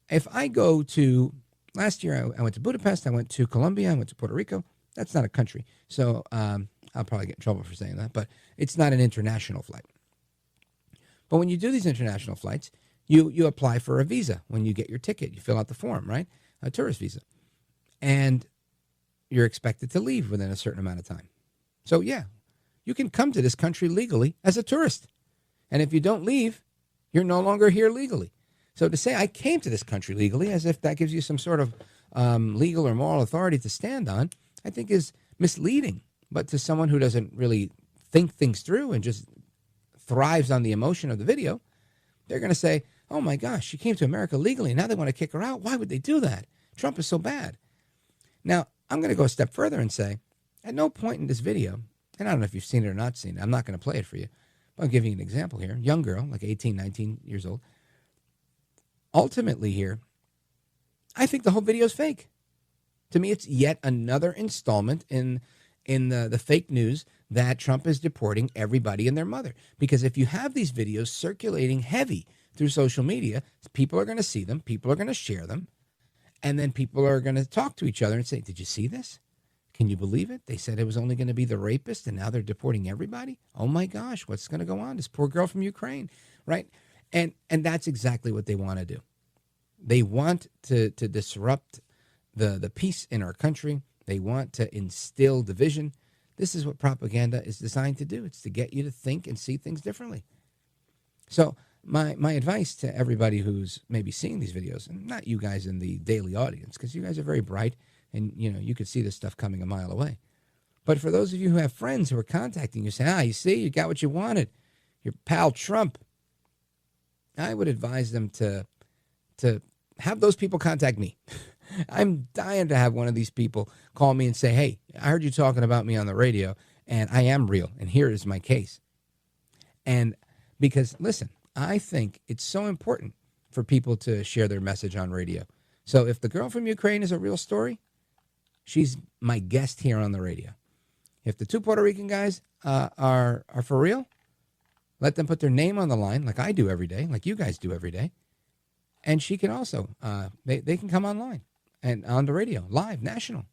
If I go to, last year I went to Budapest, I went to Colombia, I went to Puerto Rico. That's not a country. So I'll probably get in trouble for saying that, but it's not an international flight. But when you do these international flights, you apply for a visa when you get your ticket. You fill out the form, right? A tourist visa. And you're expected to leave within a certain amount of time. So yeah, you can come to this country legally as a tourist. And if you don't leave, you're no longer here legally. So to say I came to this country legally, as if that gives you some sort of legal or moral authority to stand on, I think is misleading. But to someone who doesn't really think things through and just thrives on the emotion of the video, they're going to say, oh my gosh, she came to America legally, and now they want to kick her out. Why would they do that? Trump is so bad. Now, I'm going to go a step further and say, at no point in this video, and I don't know if you've seen it or not seen it, I'm not going to play it for you, but I'll give you an example here. Young girl, like 18, 19 years old. Ultimately here, I think the whole video is fake. To me, it's yet another installment in the fake news that Trump is deporting everybody and their mother. Because if you have these videos circulating heavy through social media, people are going to see them, people are going to share them, and then people are going to talk to each other and say, did you see this? Can you believe it? They said it was only going to be the rapist, and now they're deporting everybody? Oh my gosh, what's going to go on? This poor girl from Ukraine, right? And that's exactly what they want to do. They want to disrupt the peace in our country. They want to instill division. This is what propaganda is designed to do. It's to get you to think and see things differently. So my advice to everybody who's maybe seeing these videos, and not you guys in the daily audience, because you guys are very bright and you could see this stuff coming a mile away. But for those of you who have friends who are contacting you saying, you see, you got what you wanted, your pal Trump, I would advise them to have those people contact me. I'm dying to have one of these people call me and say, hey, I heard you talking about me on the radio, and I am real, and here is my case. And because, listen, I think it's so important for people to share their message on radio. So if the girl from Ukraine is a real story, she's my guest here on the radio. If the two Puerto Rican guys are for real, let them put their name on the line like I do every day, like you guys do every day. And she can also, they can come online and on the radio, live, national.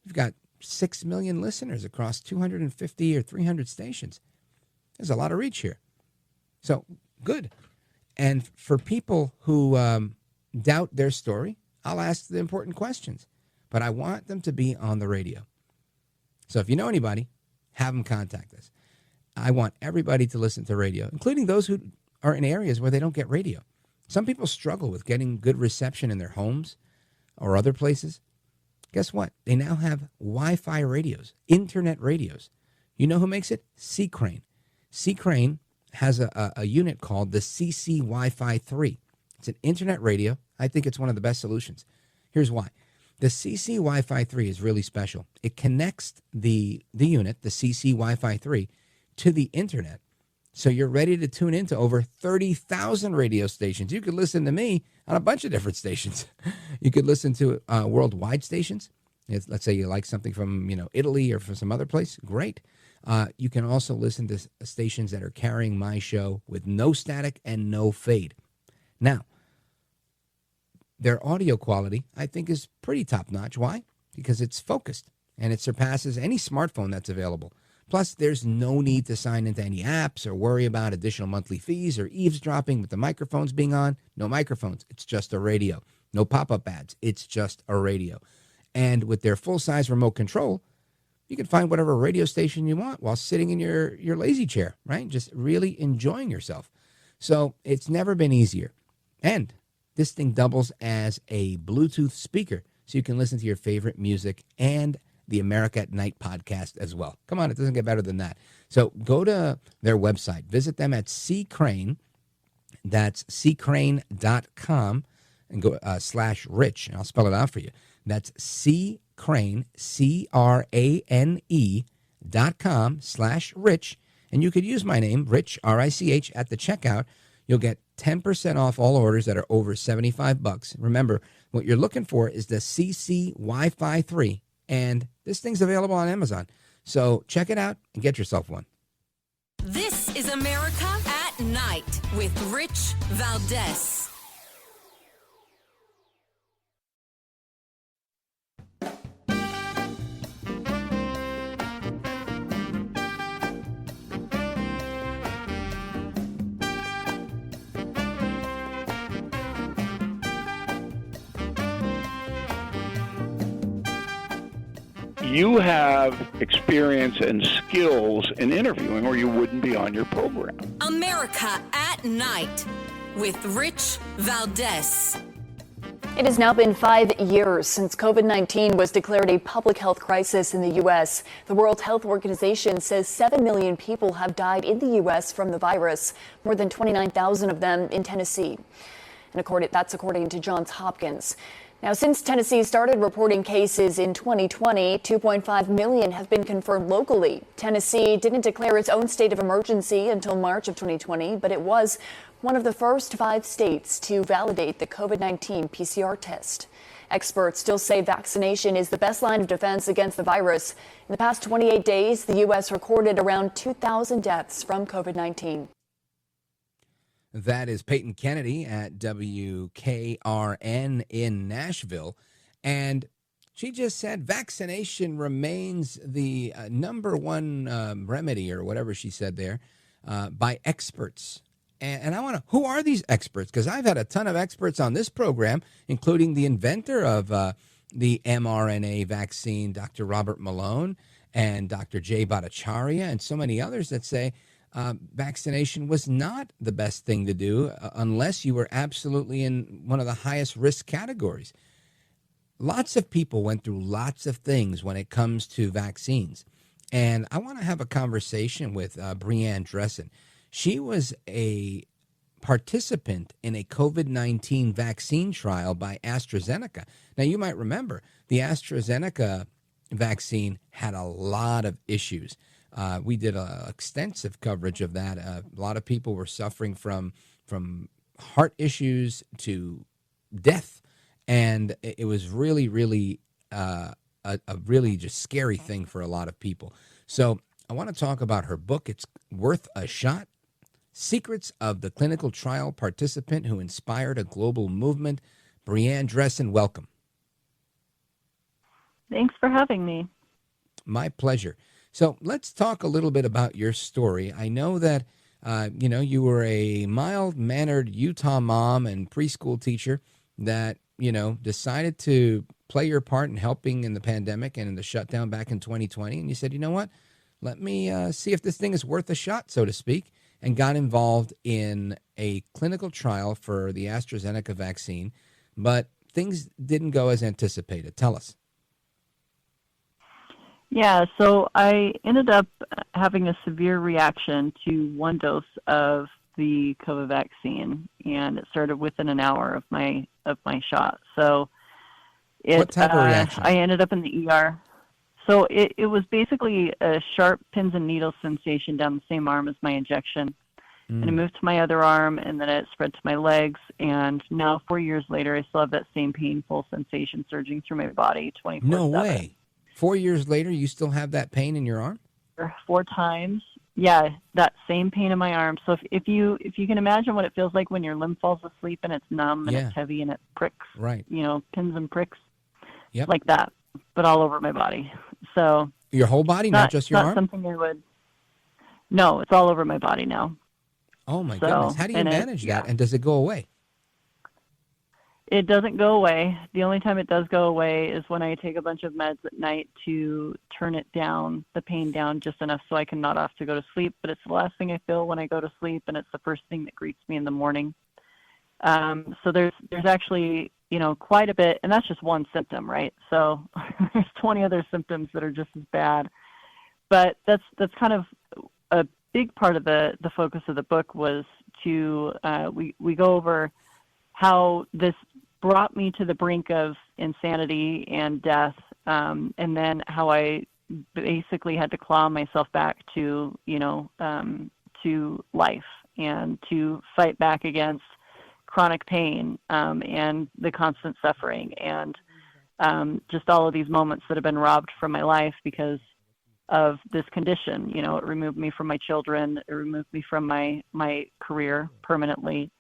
We've got 6 million listeners across 250 or 300 stations. There's a lot of reach here. So, good. And for people who doubt their story, I'll ask the important questions. But I want them to be on the radio. So if you know anybody, have them contact us. I want everybody to listen to radio, including those who are in areas where they don't get radio. Some people struggle with getting good reception in their homes or other places. Guess what? They now have Wi-Fi radios, internet radios. You know who makes it? C-Crane. C-Crane has a unit called the CC Wi-Fi 3. It's an internet radio. I think it's one of the best solutions. Here's why. The CC Wi-Fi 3 is really special. It connects the unit, the CC Wi-Fi 3, to the internet. So you're ready to tune into over 30,000 radio stations. You could listen to me on a bunch of different stations. You could listen to worldwide stations. Let's say you like something from Italy or from some other place. Great. You can also listen to stations that are carrying my show with no static and no fade. Now, their audio quality, I think, is pretty top-notch. Why? Because it's focused, and it surpasses any smartphone that's available. Plus, there's no need to sign into any apps or worry about additional monthly fees or eavesdropping with the microphones being on. No microphones. It's just a radio. No pop-up ads. It's just a radio. And with their full-size remote control, you can find whatever radio station you want while sitting in your lazy chair, right? Just really enjoying yourself. So it's never been easier. And this thing doubles as a Bluetooth speaker, so you can listen to your favorite music and the America at Night podcast as well. Come on, it doesn't get better than that. So go to their website. Visit them at ccrane. That's ccrane.com and go /rich. And I'll spell it out for you. That's ccrane, CRANE.com/rich. And you could use my name, Rich, R-I-C-H, at the checkout. You'll get 10% off all orders that are over $75. Remember, what you're looking for is the CC Wi-Fi 3, and this thing's available on Amazon. So check it out and get yourself one. This is America at Night with Rich Valdez. You have experience and skills in interviewing, or you wouldn't be on your program. America at Night with Rich Valdez. It has now been 5 years since COVID-19 was declared a public health crisis in the U.S. The World Health Organization says 7 million people have died in the U.S. from the virus, more than 29,000 of them in Tennessee. And that's according to Johns Hopkins. Now, since Tennessee started reporting cases in 2020, 2.5 million have been confirmed locally. Tennessee didn't declare its own state of emergency until March of 2020, but it was one of the first 5 states to validate the COVID-19 PCR test. Experts still say vaccination is the best line of defense against the virus. In the past 28 days, the U.S. recorded around 2,000 deaths from COVID-19. That is Peyton Kennedy at WKRN in Nashville. And she just said vaccination remains the number one remedy, or whatever she said there, by experts. And I want to, who are these experts? Because I've had a ton of experts on this program, including the inventor of the mRNA vaccine, Dr. Robert Malone, and Dr. Jay Bhattacharya, and so many others that say vaccination was not the best thing to do unless you were absolutely in one of the highest risk categories. Lots of people went through lots of things when it comes to vaccines. And I want to have a conversation with Brianne Dressen. She was a participant in a COVID-19 vaccine trial by AstraZeneca. Now, you might remember the AstraZeneca vaccine had a lot of issues. We did extensive coverage of that. A lot of people were suffering from heart issues to death, and it was really, really a really just scary thing for a lot of people. So I want to talk about her book. It's worth a shot. Secrets of the Clinical Trial Participant Who Inspired a Global Movement. Brianne Dressen, welcome. Thanks for having me. My pleasure. So let's talk a little bit about your story. I know that, you were a mild-mannered Utah mom and preschool teacher that, decided to play your part in helping in the pandemic and in the shutdown back in 2020. And you said, you know what, let me see if this thing is worth a shot, so to speak, and got involved in a clinical trial for the AstraZeneca vaccine. But things didn't go as anticipated. Tell us. Yeah, so I ended up having a severe reaction to one dose of the COVID vaccine, and it started within an hour of my shot. So what type of reaction? I ended up in the ER. So it was basically a sharp pins and needles sensation down the same arm as my injection. And it moved to my other arm, and then it spread to my legs. And now, 4 years later, I still have that same painful sensation surging through my body 24/7. No way. 4 years later, you still have that pain in your arm? 4 times, yeah, that same pain in my arm. So if you can imagine what it feels like when your limb falls asleep and it's numb and it's heavy and it pricks, right? Pins and pricks, like that, but all over my body. So your whole body, not just your arm. Something I would. No, it's all over my body now. Oh my goodness! How do you manage that? And does it go away? It doesn't go away. The only time it does go away is when I take a bunch of meds at night to turn it down, the pain down just enough so I can nod off to go to sleep. But it's the last thing I feel when I go to sleep, and it's the first thing that greets me in the morning. So there's actually, quite a bit, and that's just one symptom, right? So there's 20 other symptoms that are just as bad. But that's kind of a big part of the focus of the book was to we go over how this brought me to the brink of insanity and death, and then how I basically had to claw myself back to to life and to fight back against chronic pain and the constant suffering and just all of these moments that have been robbed from my life because of this condition. It removed me from my children, it removed me from my career permanently.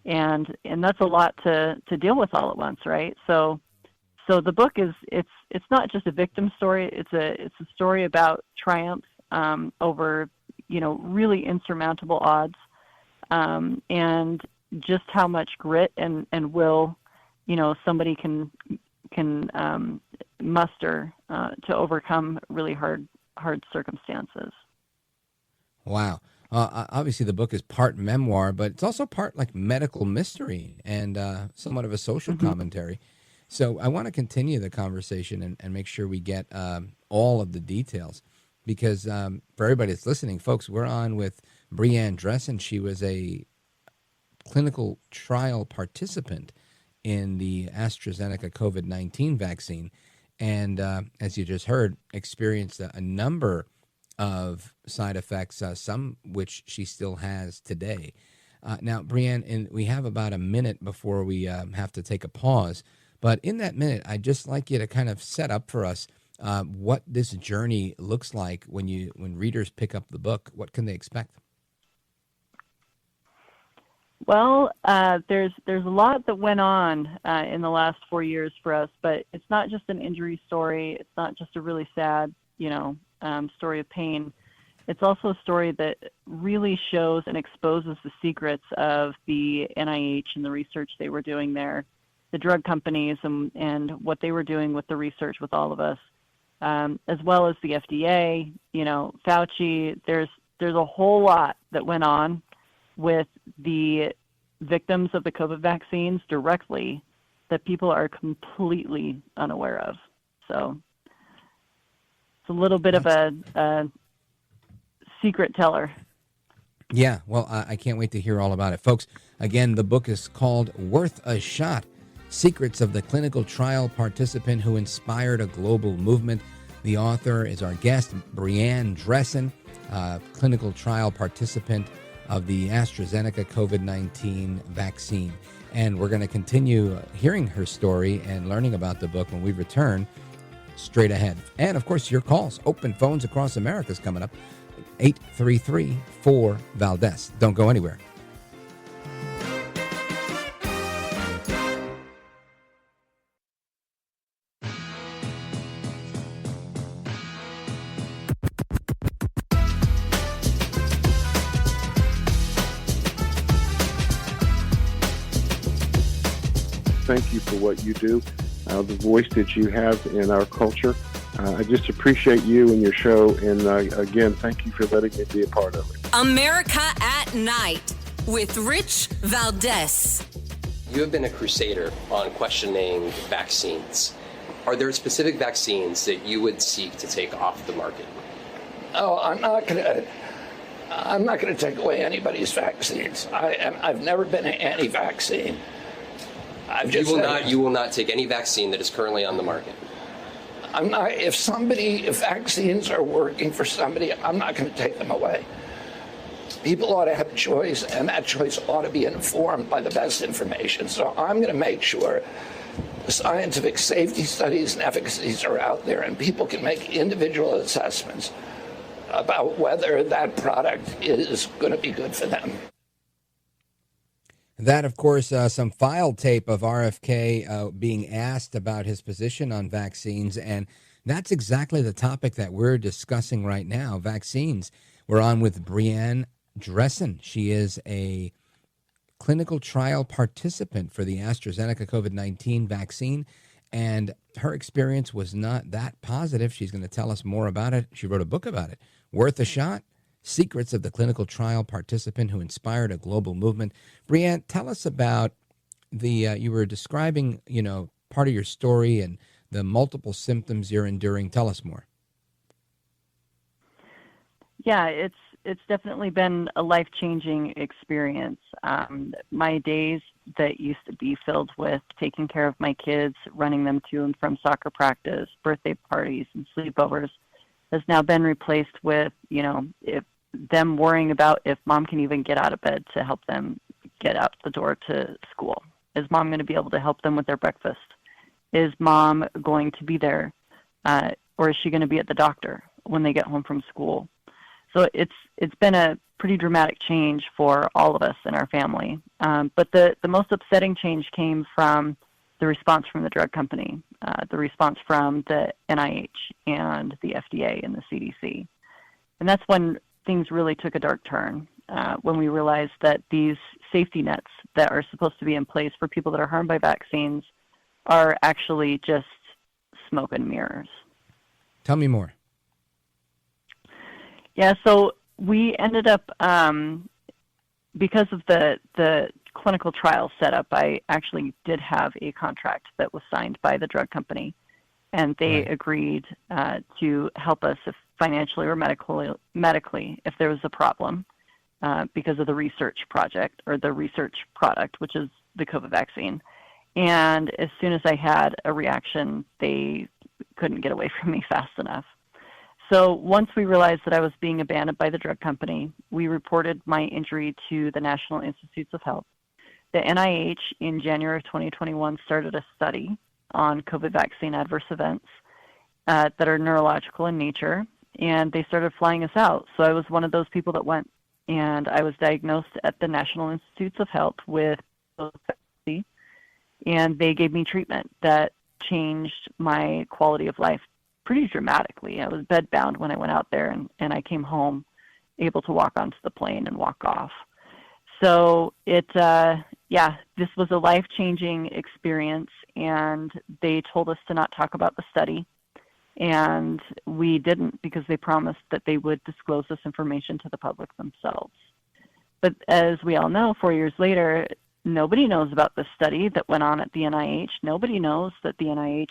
And that's a lot to deal with all at once, right? So the book it's not just a victim story. It's a story about triumph over really insurmountable odds, and just how much grit and will somebody can muster to overcome really hard circumstances. Wow. Obviously, the book is part memoir, but it's also part like medical mystery and somewhat of a social commentary. So I want to continue the conversation and make sure we get all of the details because for everybody that's listening, folks, we're on with Brianne Dressen. She was a clinical trial participant in the AstraZeneca COVID-19 vaccine and, as you just heard, experienced a number of side effects, some which she still has today. Now, Brianne, we have about a minute before we have to take a pause. But in that minute, I'd just like you to kind of set up for us what this journey looks like when readers pick up the book. What can they expect? Well, there's a lot that went on in the last 4 years for us, but it's not just an injury story. It's not just a really sad, story of pain. It's also a story that really shows and exposes the secrets of the NIH and the research they were doing there, the drug companies and what they were doing with the research with all of us, as well as the FDA, Fauci. There's a whole lot that went on with the victims of the COVID vaccines directly that people are completely unaware of. So it's a little bit of a secret teller. Yeah, well, I can't wait to hear all about it. Folks, again, the book is called Worth a Shot, Secrets of the Clinical Trial Participant Who Inspired a Global Movement. The author is our guest, Brianne Dressen, clinical trial participant of the AstraZeneca COVID-19 vaccine. And we're going to continue hearing her story and learning about the book when we return straight ahead. And, of course, your calls. Open phones across America is coming up. 833-4-VALDEZ. Don't go anywhere. Thank you for what you do, the voice that you have in our culture. I just appreciate you and your show, and again, thank you for letting me be a part of it. America at Night with Rich Valdez. You have been a crusader on questioning vaccines. Are there specific vaccines that you would seek to take off the market? Oh, I'm not going to take away anybody's vaccines. I've never been anti-vaccine. You will not take any vaccine that is currently on the market. I'm not. If vaccines are working for somebody, I'm not going to take them away. People ought to have a choice, and that choice ought to be informed by the best information. So I'm going to make sure the scientific safety studies and efficacies are out there, and people can make individual assessments about whether that product is going to be good for them. That, of course, some file tape of RFK being asked about his position on vaccines, and that's exactly the topic that we're discussing right now, vaccines. We're on with Brianne Dressen. She is a clinical trial participant for the AstraZeneca COVID-19 vaccine, and her experience was not that positive. She's going to tell us more about it. She wrote a book about it, Worth a Shot, Secrets of the Clinical Trial Participant Who Inspired a Global Movement. Brianne, tell us about you were describing, part of your story and the multiple symptoms you're enduring. Tell us more. Yeah, it's definitely been a life-changing experience. My days that used to be filled with taking care of my kids, running them to and from soccer practice, birthday parties, and sleepovers has now been replaced with, if them worrying about if mom can even get out of bed to help them get out the door to school. Is mom going to be able to help them with their breakfast? Is mom going to be there? Or is she going to be at the doctor when they get home from school? So it's been a pretty dramatic change for all of us in our family. But the most upsetting change came from the response from the drug company, the response from the NIH and the FDA and the CDC. And that's when things really took a dark turn, when we realized that these safety nets that are supposed to be in place for people that are harmed by vaccines are actually just smoke and mirrors. Tell me more. Yeah, so we ended up, because of the clinical trial setup, I actually did have a contract that was signed by the drug company, and they agreed to help us if financially or medically if there was a problem because of the research project or the research product, which is the COVID vaccine. And as soon as I had a reaction, they couldn't get away from me fast enough. So once we realized that I was being abandoned by the drug company, we reported my injury to the National Institutes of Health. The NIH in January of 2021 started a study on COVID vaccine adverse events that are neurological in nature, and they started flying us out. So I was one of those people that went, and I was diagnosed at the National Institutes of Health with PTSD, and they gave me treatment that changed my quality of life pretty dramatically. I was bedbound when I went out there, and I came home able to walk onto the plane and walk off. So this was a life-changing experience, and they told us to not talk about the study, and we didn't because they promised that they would disclose this information to the public themselves. But as we all know, 4 years later, nobody knows about the study that went on at the NIH. Nobody knows that the NIH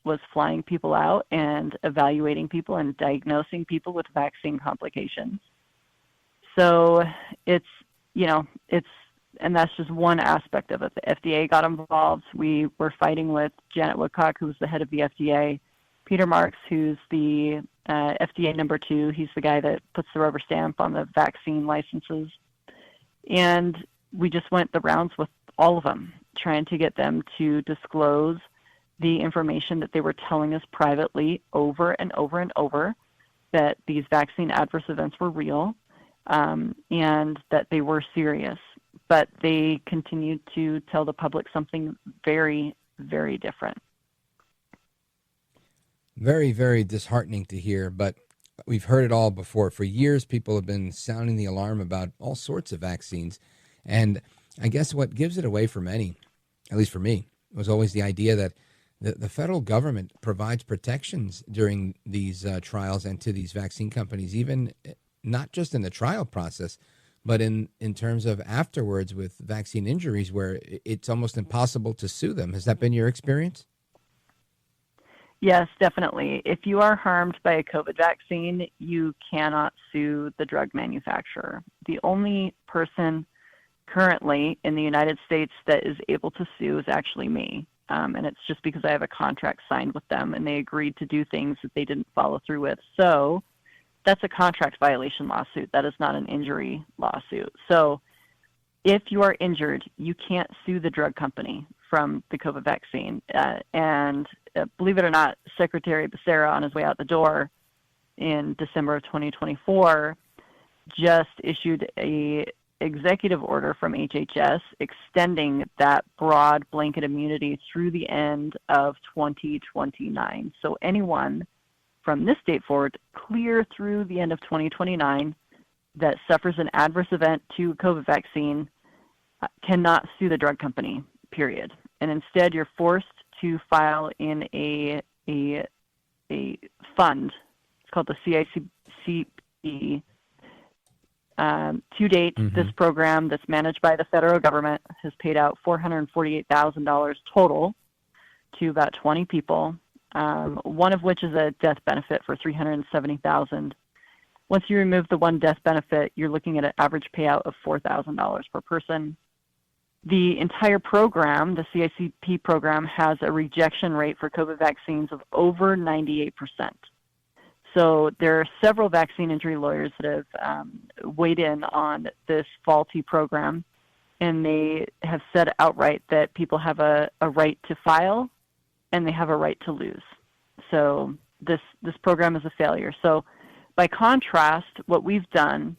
was flying people out and evaluating people and diagnosing people with vaccine complications. So and that's just one aspect of it. The FDA got involved. We were fighting with Janet Woodcock, who was the head of the FDA, Peter Marks, who's the FDA number 2. He's the guy that puts the rubber stamp on the vaccine licenses. And we just went the rounds with all of them, trying to get them to disclose the information that they were telling us privately over and over and over, that these vaccine adverse events were real, and that they were serious. But they continued to tell the public something very, very different. Very, very disheartening to hear, but we've heard it all before. For years, people have been sounding the alarm about all sorts of vaccines. And I guess what gives it away for many, at least for me, was always the idea that the federal government provides protections during these trials and to these vaccine companies, even not just in the trial process, but in terms of afterwards with vaccine injuries where it's almost impossible to sue them. Has that been your experience? Yes, definitely. If you are harmed by a COVID vaccine, you cannot sue the drug manufacturer. The only person currently in the United States that is able to sue is actually me. And it's just because I have a contract signed with them and they agreed to do things that they didn't follow through with. So that's a contract violation lawsuit. That is not an injury lawsuit. So if you are injured, you can't sue the drug company from the COVID vaccine. And believe it or not, Secretary Becerra on his way out the door in December of 2024 just issued a executive order from HHS extending that broad blanket immunity through the end of 2029. So anyone from this date forward, clear through the end of 2029, that suffers an adverse event to COVID vaccine cannot sue the drug company, period. And instead, you're forced to file in a fund. It's called the CICP. To date, this program that's managed by the federal government has paid out $448,000 total to about 20 people, one of which is a death benefit for $370,000. Once you remove the one death benefit, you're looking at an average payout of $4,000 per person. The entire program, the CICP program, has a rejection rate for COVID vaccines of over 98%. So there are several vaccine injury lawyers that have weighed in on this faulty program, and they have said outright that people have a right to file and they have a right to lose. So this program is a failure. So by contrast, what we've done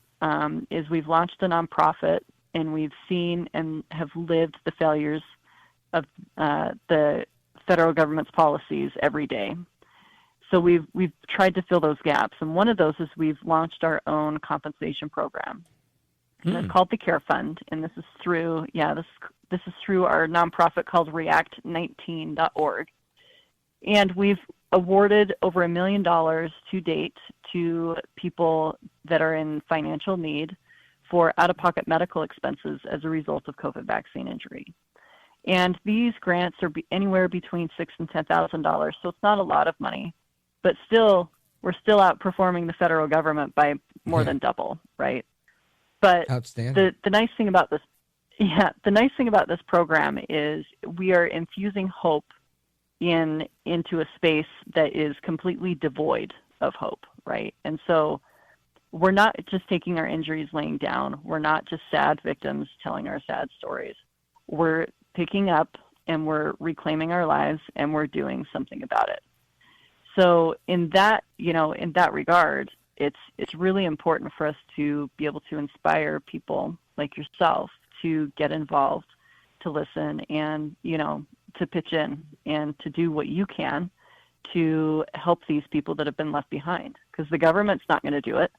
is we've launched a nonprofit, and we've seen and have lived the failures of the federal government's policies every day. So we've tried to fill those gaps, and one of those is we've launched our own compensation program. And it's called the Care Fund, and this is through this is through our nonprofit called React19.org, and we've awarded over $1 million to date to people that are in financial need for out-of-pocket medical expenses as a result of COVID vaccine injury. And these grants are anywhere between $6,000 and $10,000, so it's not a lot of money. But still, we're still outperforming the federal government by more than double, right? But outstanding. The nice thing about this program is we are infusing hope into a space that is completely devoid of hope, right? And so we're not just taking our injuries laying down. We're not just sad victims telling our sad stories. We're picking up and we're reclaiming our lives, and we're doing something about it. So in that regard, it's really important for us to be able to inspire people like yourself to get involved, to listen, and, to pitch in and to do what you can to help these people that have been left behind, because the government's not going to do it.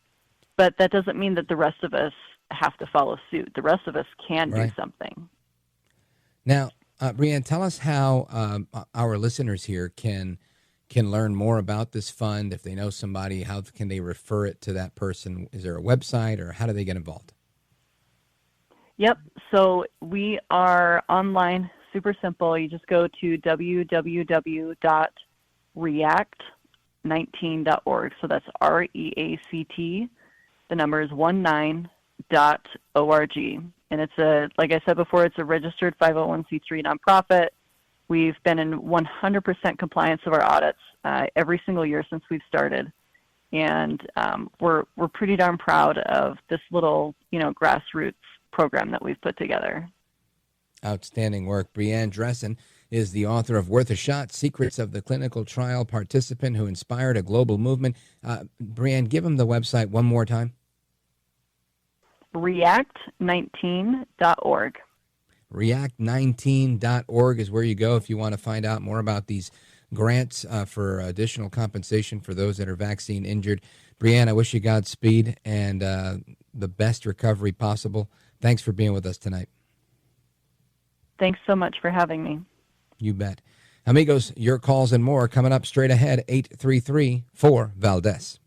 But that doesn't mean that the rest of us have to follow suit. The rest of us can do something. Now, Brianne, tell us how our listeners here can learn more about this fund. If they know somebody, how can they refer it to that person? Is there a website, or how do they get involved? Yep. So we are online, super simple. You just go to www.react19.org. So that's REACT. The number is 19.org. And it's like I said before, it's a registered 501c3 nonprofit. We've been in 100% compliance of our audits every single year since we've started. And we're pretty darn proud of this little, grassroots program that we've put together. Outstanding work. Brianne Dressen is the author of Worth a Shot, Secrets of the Clinical Trial Participant Who Inspired a Global Movement. Brianne, give them the website one more time. React19.org. React19.org is where you go if you want to find out more about these grants for additional compensation for those that are vaccine injured. Brianne, I wish you Godspeed and the best recovery possible. Thanks for being with us tonight. Thanks so much for having me. You bet. Amigos, your calls and more coming up straight ahead, 833-4-VALDEZ.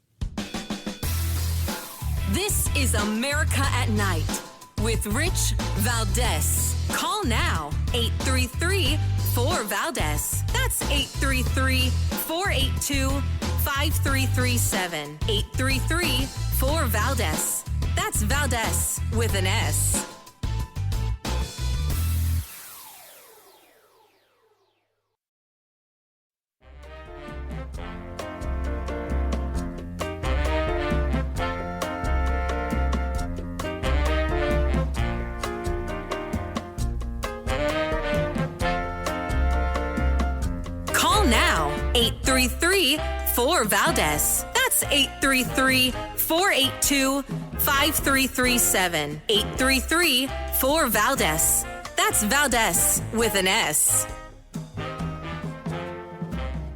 This is America at Night with Rich Valdez. Call now, 833-4-VALDEZ. That's 833-482-5337. 833-4-VALDEZ. That's Valdez with an S. Call now, 833-4-VALDEZ. That's That's 833-482-5337. 833-4-VALDEZ. That's Valdez with an S.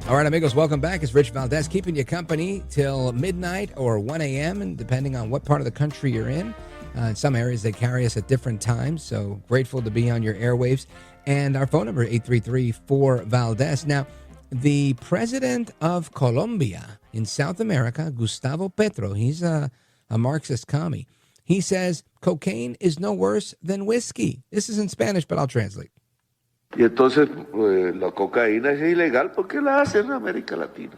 All right, amigos, welcome back. It's Rich Valdez keeping you company till midnight or 1 a.m., and depending on what part of the country you're in. In some areas, they carry us at different times, so grateful to be on your airwaves. And our phone number, 833-4-VALDEZ. Now, the president of Colombia in South America, Gustavo Petro, he's a Marxist commie. He says cocaine is no worse than whiskey. This is in Spanish, but I'll translate. Y entonces la cocaína es ilegal porque la hacen en América Latina.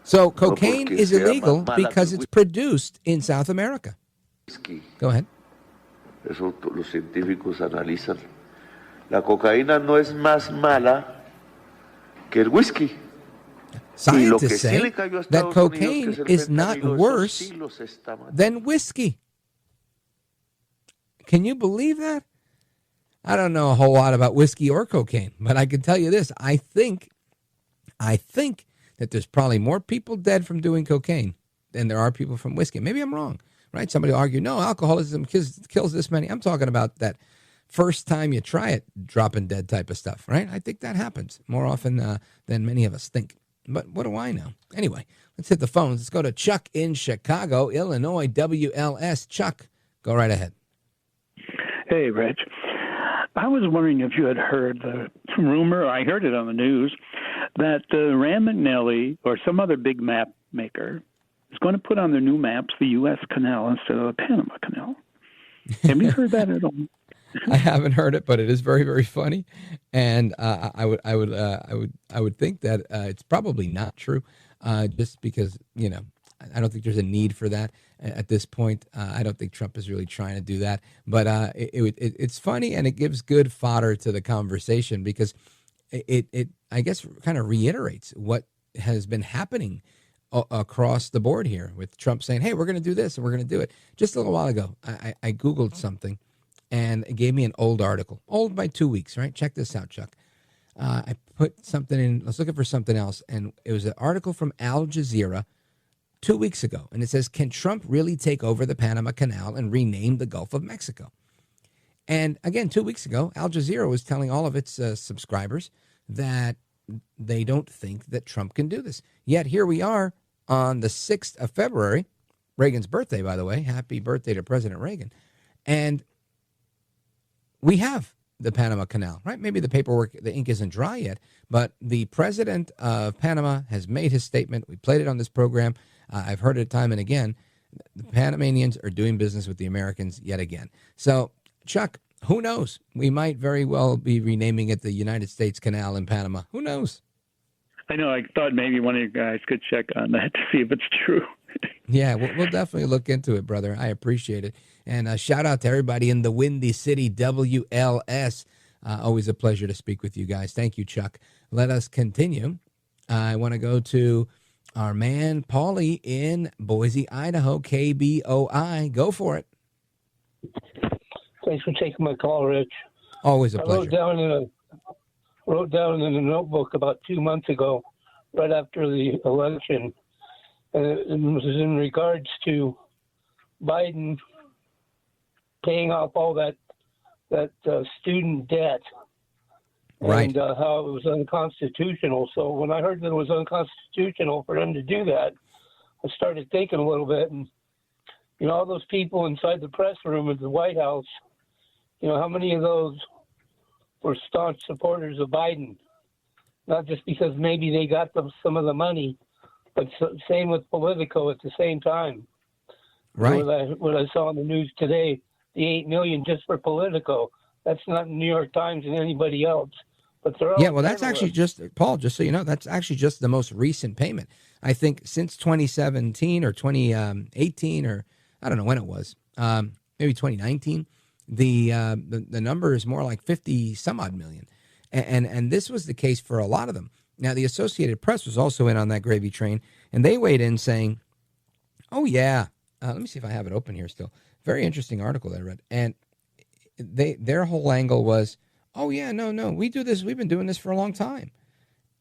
So cocaine is illegal because it's produced in South America. Go ahead. Eso los científicos analizan. La cocaína no es más mala que el whisky. Scientists say that cocaine is not worse than whiskey. Can you believe that? I don't know a whole lot about whiskey or cocaine, but I can tell you this. I think that there's probably more people dead from doing cocaine than there are people from whiskey. Maybe I'm wrong, right? Somebody will argue, no, alcoholism kills this many. I'm talking about that first time you try it, dropping dead type of stuff, right? I think that happens more often than many of us think. But what do I know? Anyway, let's hit the phones. Let's go to Chuck in Chicago, Illinois, WLS. Chuck, go right ahead. Hey, Rich. I was wondering if you had heard the rumor, I heard it on the news, that Rand McNally or some other big map maker is going to put on their new maps the U.S. Canal instead of the Panama Canal. Have you heard that at all? I haven't heard it, but it is very, very funny, and I would think that it's probably not true, just because I don't think there's a need for that at this point. I don't think Trump is really trying to do that, but it's funny and it gives good fodder to the conversation because it I guess kind of reiterates what has been happening across the board here with Trump saying, "Hey, we're going to do this and we're going to do it." Just a little while ago, I Googled something. And it gave me an old article, old by 2 weeks, right? Check this out, Chuck. I put something in, I was looking for something else, and it was an article from Al Jazeera 2 weeks ago. And it says, can Trump really take over the Panama Canal and rename the Gulf of Mexico? And again, 2 weeks ago, Al Jazeera was telling all of its subscribers that they don't think that Trump can do this. Yet here we are on the 6th of February, Reagan's birthday, by the way. Happy birthday to President Reagan. And we have the Panama Canal, right? Maybe the paperwork, the ink isn't dry yet, but the president of Panama has made his statement. We played it on this program. I've heard it time and again. The Panamanians are doing business with the Americans yet again. So, Chuck, who knows? We might very well be renaming it the United States Canal in Panama. Who knows? I know. I thought maybe one of you guys could check on that to see if it's true. Yeah, we'll definitely look into it, brother. I appreciate it. And shout out to everybody in the Windy City, WLS. Always a pleasure to speak with you guys. Thank you, Chuck. Let us continue. I want to go to our man, Paulie, in Boise, Idaho, KBOI. Go for it. Thanks for taking my call, Rich. Always a pleasure. Wrote down in a notebook about 2 months ago, right after the election, and it was in regards to Biden paying off all that student debt, right, and how it was unconstitutional. So when I heard that it was unconstitutional for them to do that, I started thinking a little bit, and all those people inside the press room at the White House, how many of those were staunch supporters of Biden? Not just because maybe they got some of the money, but same with Politico at the same time. Right. What I saw in the news today, the $8 million just for Politico. That's not the New York Times and anybody else. But they're all that's actually just, Paul, just so you know, that's actually just the most recent payment. I think since 2017 or 2018, or I don't know when it was, maybe 2019, the number is more like 50 some odd million. And this was the case for a lot of them. Now, the Associated Press was also in on that gravy train, and they weighed in saying, oh, yeah, let me see if I have it open here still. Very interesting article that I read. And their whole angle was, oh, yeah, no, we do this. We've been doing this for a long time.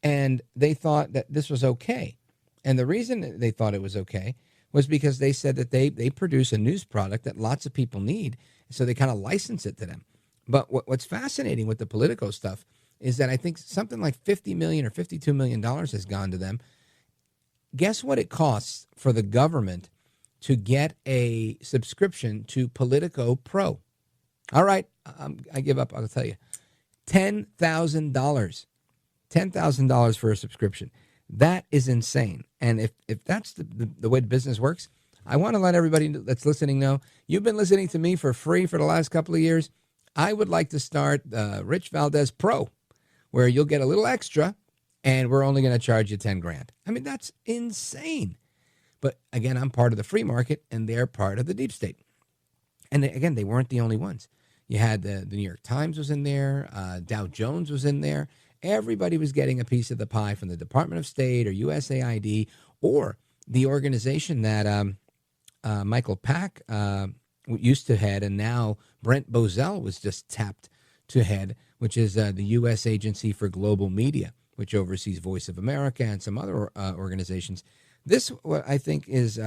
And they thought that this was okay. And the reason they thought it was okay was because they said that they produce a news product that lots of people need, so they kind of license it to them. But what's fascinating with the Politico stuff is that I think something like $50 million or $52 million has gone to them. Guess what it costs for the government to get a subscription to Politico Pro? All right, I give up. I'll tell you. $10,000. $10,000 for a subscription. That is insane. And if that's the way business works, I want to let everybody that's listening know, you've been listening to me for free for the last couple of years. I would like to start Rich Valdez Pro, where you'll get a little extra, and we're only going to charge you $10,000. I mean, that's insane. But again, I'm part of the free market, and they're part of the deep state. And again, they weren't the only ones. You had the New York Times was in there. Dow Jones was in there. Everybody was getting a piece of the pie from the Department of State or USAID or the organization that Michael Pack used to head, and now Brent Bozell was just tapped to head, which is the U.S. Agency for Global Media, which oversees Voice of America and some other organizations. This, what I think, is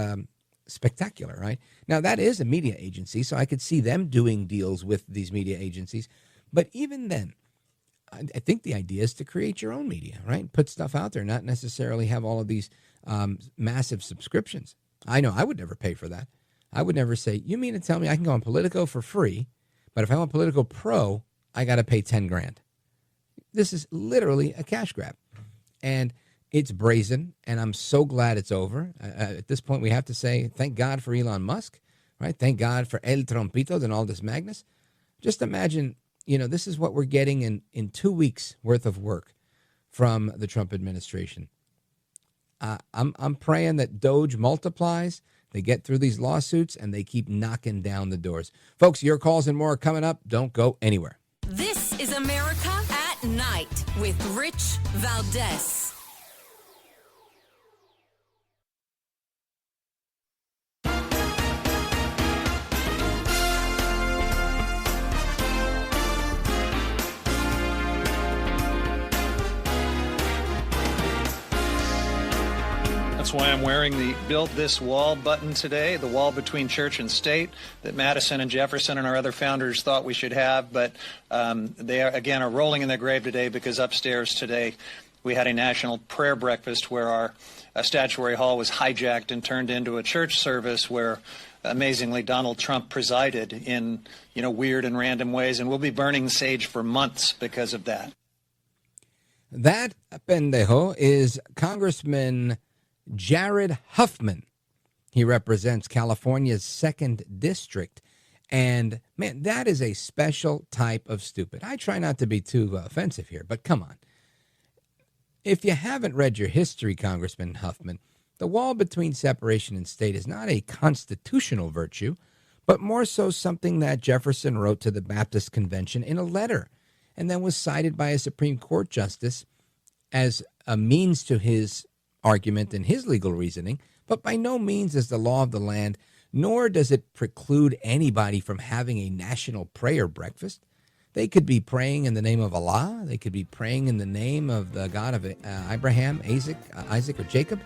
spectacular, right? Now, that is a media agency, so I could see them doing deals with these media agencies. But even then, I think the idea is to create your own media, right? Put stuff out there, not necessarily have all of these massive subscriptions. I know I would never pay for that. I would never say, you mean to tell me I can go on Politico for free, but if I want Politico Pro, I got to pay $10,000. This is literally a cash grab. And it's brazen, and I'm so glad it's over. At this point, we have to say, thank God for Elon Musk, right? Thank God for El Trompito and Aldous Magnus. Just imagine, this is what we're getting in 2 weeks worth of work from the Trump administration. I'm praying that Doge multiplies, they get through these lawsuits, and they keep knocking down the doors. Folks, your calls and more are coming up. Don't go anywhere. This is America at Night with Rich Valdez. That's why I'm wearing the Build This Wall button today, the wall between church and state that Madison and Jefferson and our other founders thought we should have. But they, are rolling in their grave today because upstairs today we had a national prayer breakfast where our statuary hall was hijacked and turned into a church service where, amazingly, Donald Trump presided in, weird and random ways. And we'll be burning sage for months because of that. That pendejo is Congressman Jared Huffman. He represents California's 2nd District. And, man, that is a special type of stupid. I try not to be too offensive here, but come on. If you haven't read your history, Congressman Huffman, the wall between separation and state is not a constitutional virtue, but more so something that Jefferson wrote to the Baptist Convention in a letter and then was cited by a Supreme Court justice as a means to his argument and his legal reasoning, but by no means is the law of the land, nor does it preclude anybody from having a national prayer breakfast. They could be praying in the name of Allah. They could be praying in the name of the God of Abraham, Isaac, or Jacob.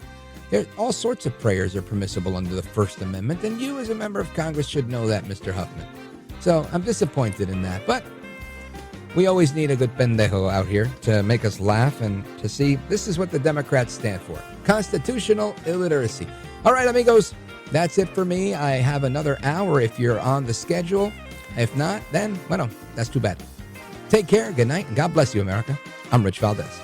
All sorts of prayers are permissible under the First Amendment, and you as a member of Congress should know that, Mr. Huffman. So I'm disappointed in that, but we always need a good pendejo out here to make us laugh and to see this is what the Democrats stand for. Constitutional illiteracy. All right, amigos, that's it for me. I have another hour if you're on the schedule. If not, then, well, that's too bad. Take care, good night, and God bless you, America. I'm Rich Valdez.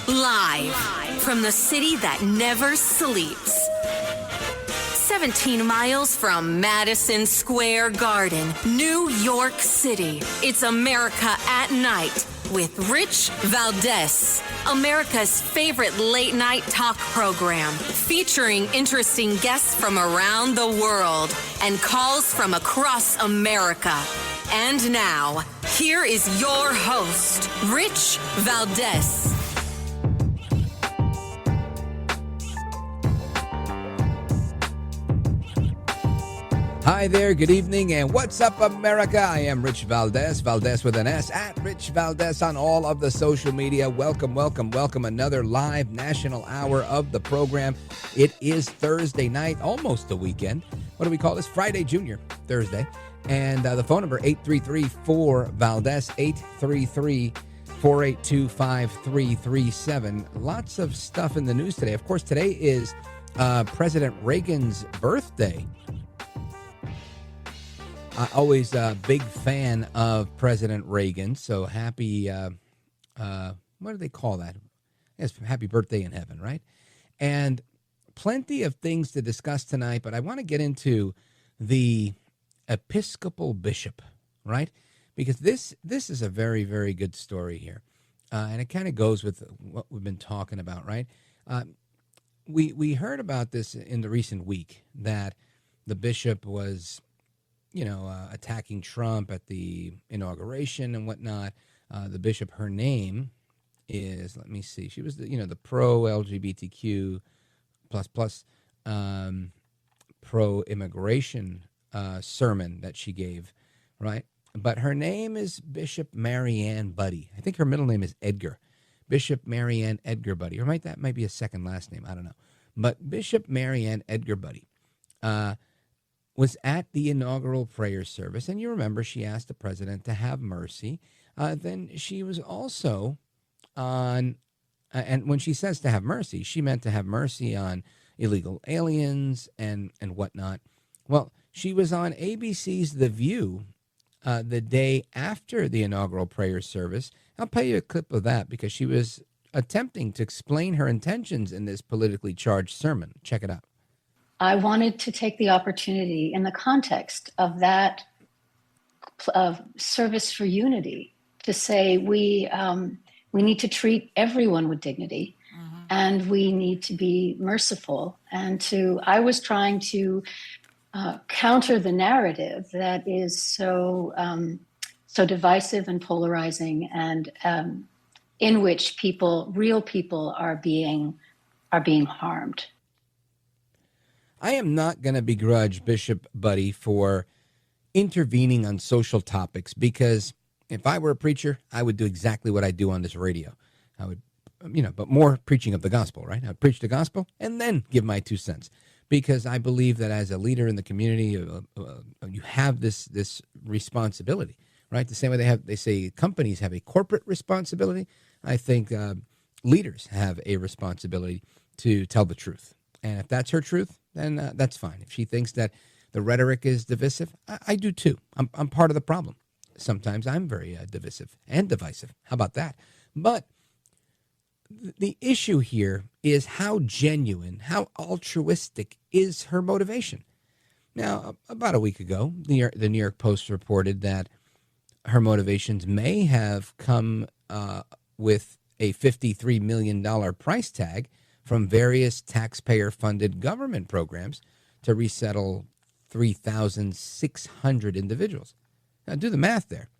Live from the city that never sleeps. 17 miles from Madison Square Garden, New York City. It's America at Night with Rich Valdez. America's favorite late night talk program featuring interesting guests from around the world and calls from across America. And now, here is your host, Rich Valdez. Hi there, good evening, and what's up, America? I am Rich Valdez, Valdez with an S, at Rich Valdez on all of the social media. Welcome, welcome, welcome. Another live national hour of the program. It is Thursday night, almost the weekend. What do we call this? Friday Junior, Thursday. And the phone number, 833-4-VALDEZ, 833-482-5337. Lots of stuff in the news today. Of course, today is President Reagan's birthday. Always a big fan of President Reagan, so happy, what do they call that? Yes, happy birthday in heaven, right? And plenty of things to discuss tonight, but I want to get into the Episcopal bishop, right? Because this is a very, very good story here, and it kind of goes with what we've been talking about, right? We heard about this in the recent week, that the bishop was attacking Trump at the inauguration and whatnot. The bishop, her name is, let me see, she was the pro-LGBTQ plus pro-immigration sermon that she gave, right? But her name is Bishop Marianne Buddy. I think her middle name is Edgar. Bishop Marianne Edgar Buddy. Or that might be a second last name. I don't know. But Bishop Marianne Edgar Buddy was at the inaugural prayer service, and you remember she asked the president to have mercy. Then she was also on, and when she says to have mercy, she meant to have mercy on illegal aliens and whatnot. Well, she was on ABC's The View the day after the inaugural prayer service. I'll play you a clip of that because she was attempting to explain her intentions in this politically charged sermon. Check it out. I wanted to take the opportunity in the context of that service for unity to say we need to treat everyone with dignity, and we need to be merciful. And I was trying to counter the narrative that is so divisive and polarizing, and in which real people are being harmed. I am not going to begrudge Bishop Buddy for intervening on social topics, because if I were a preacher, I would do exactly what I do on this radio. I would, but more preaching of the gospel, right? I'd preach the gospel and then give my 2 cents, because I believe that as a leader in the community, you have this responsibility, right? The same way they say companies have a corporate responsibility. I think leaders have a responsibility to tell the truth. And if that's her truth, then that's fine. If she thinks that the rhetoric is divisive, I do too. I'm part of the problem. Sometimes I'm very divisive and divisive. How about that? But the issue here is how genuine, how altruistic is her motivation. Now, about a week ago, the New York Post reported that her motivations may have come with a $53 million price tag from various taxpayer-funded government programs to resettle 3,600 individuals. Now, do the math there.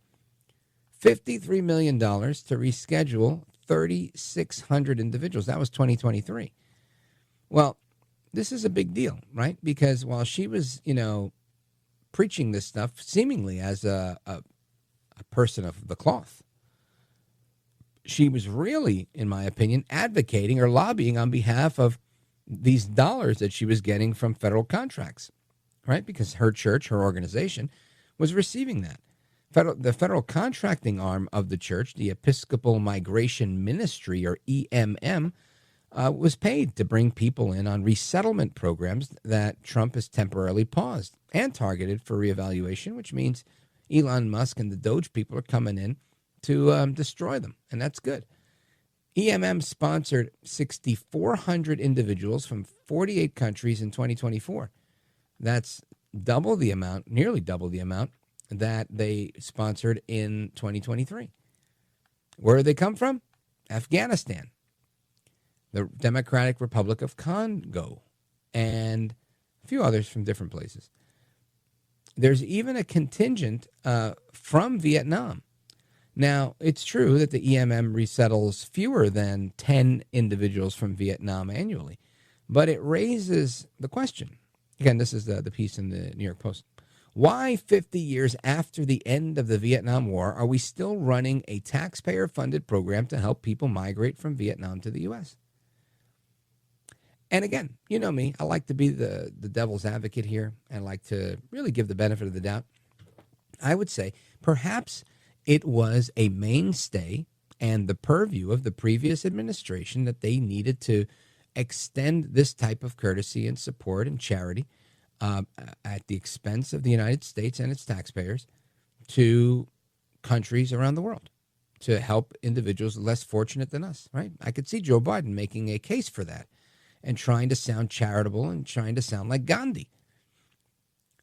$53 million to reschedule 3,600 individuals. That was 2023. Well, this is a big deal, right? Because while she was, preaching this stuff seemingly as a person of the cloth, she was really, in my opinion, advocating or lobbying on behalf of these dollars that she was getting from federal contracts, right? Because her church, her organization, was receiving that. The federal contracting arm of the church, the Episcopal Migration Ministry, or EMM, was paid to bring people in on resettlement programs that Trump has temporarily paused and targeted for reevaluation, which means Elon Musk and the Doge people are coming in to destroy them, and that's good. EMM sponsored 6,400 individuals from 48 countries in 2024. That's double the amount, nearly double the amount that they sponsored in 2023. Where did they come from? Afghanistan, the Democratic Republic of Congo, and a few others from different places. There's even a contingent from Vietnam. Now, it's true that the EMM resettles fewer than 10 individuals from Vietnam annually, but it raises the question. Again, this is the piece in the New York Post. Why 50 years after the end of the Vietnam War are we still running a taxpayer-funded program to help people migrate from Vietnam to the U.S.? And again, you know me, I like to be the devil's advocate here and like to really give the benefit of the doubt. I would say perhaps it was a mainstay and the purview of the previous administration that they needed to extend this type of courtesy and support and charity at the expense of the United States and its taxpayers to countries around the world to help individuals less fortunate than us, right? I could see Joe Biden making a case for that and trying to sound charitable and trying to sound like Gandhi.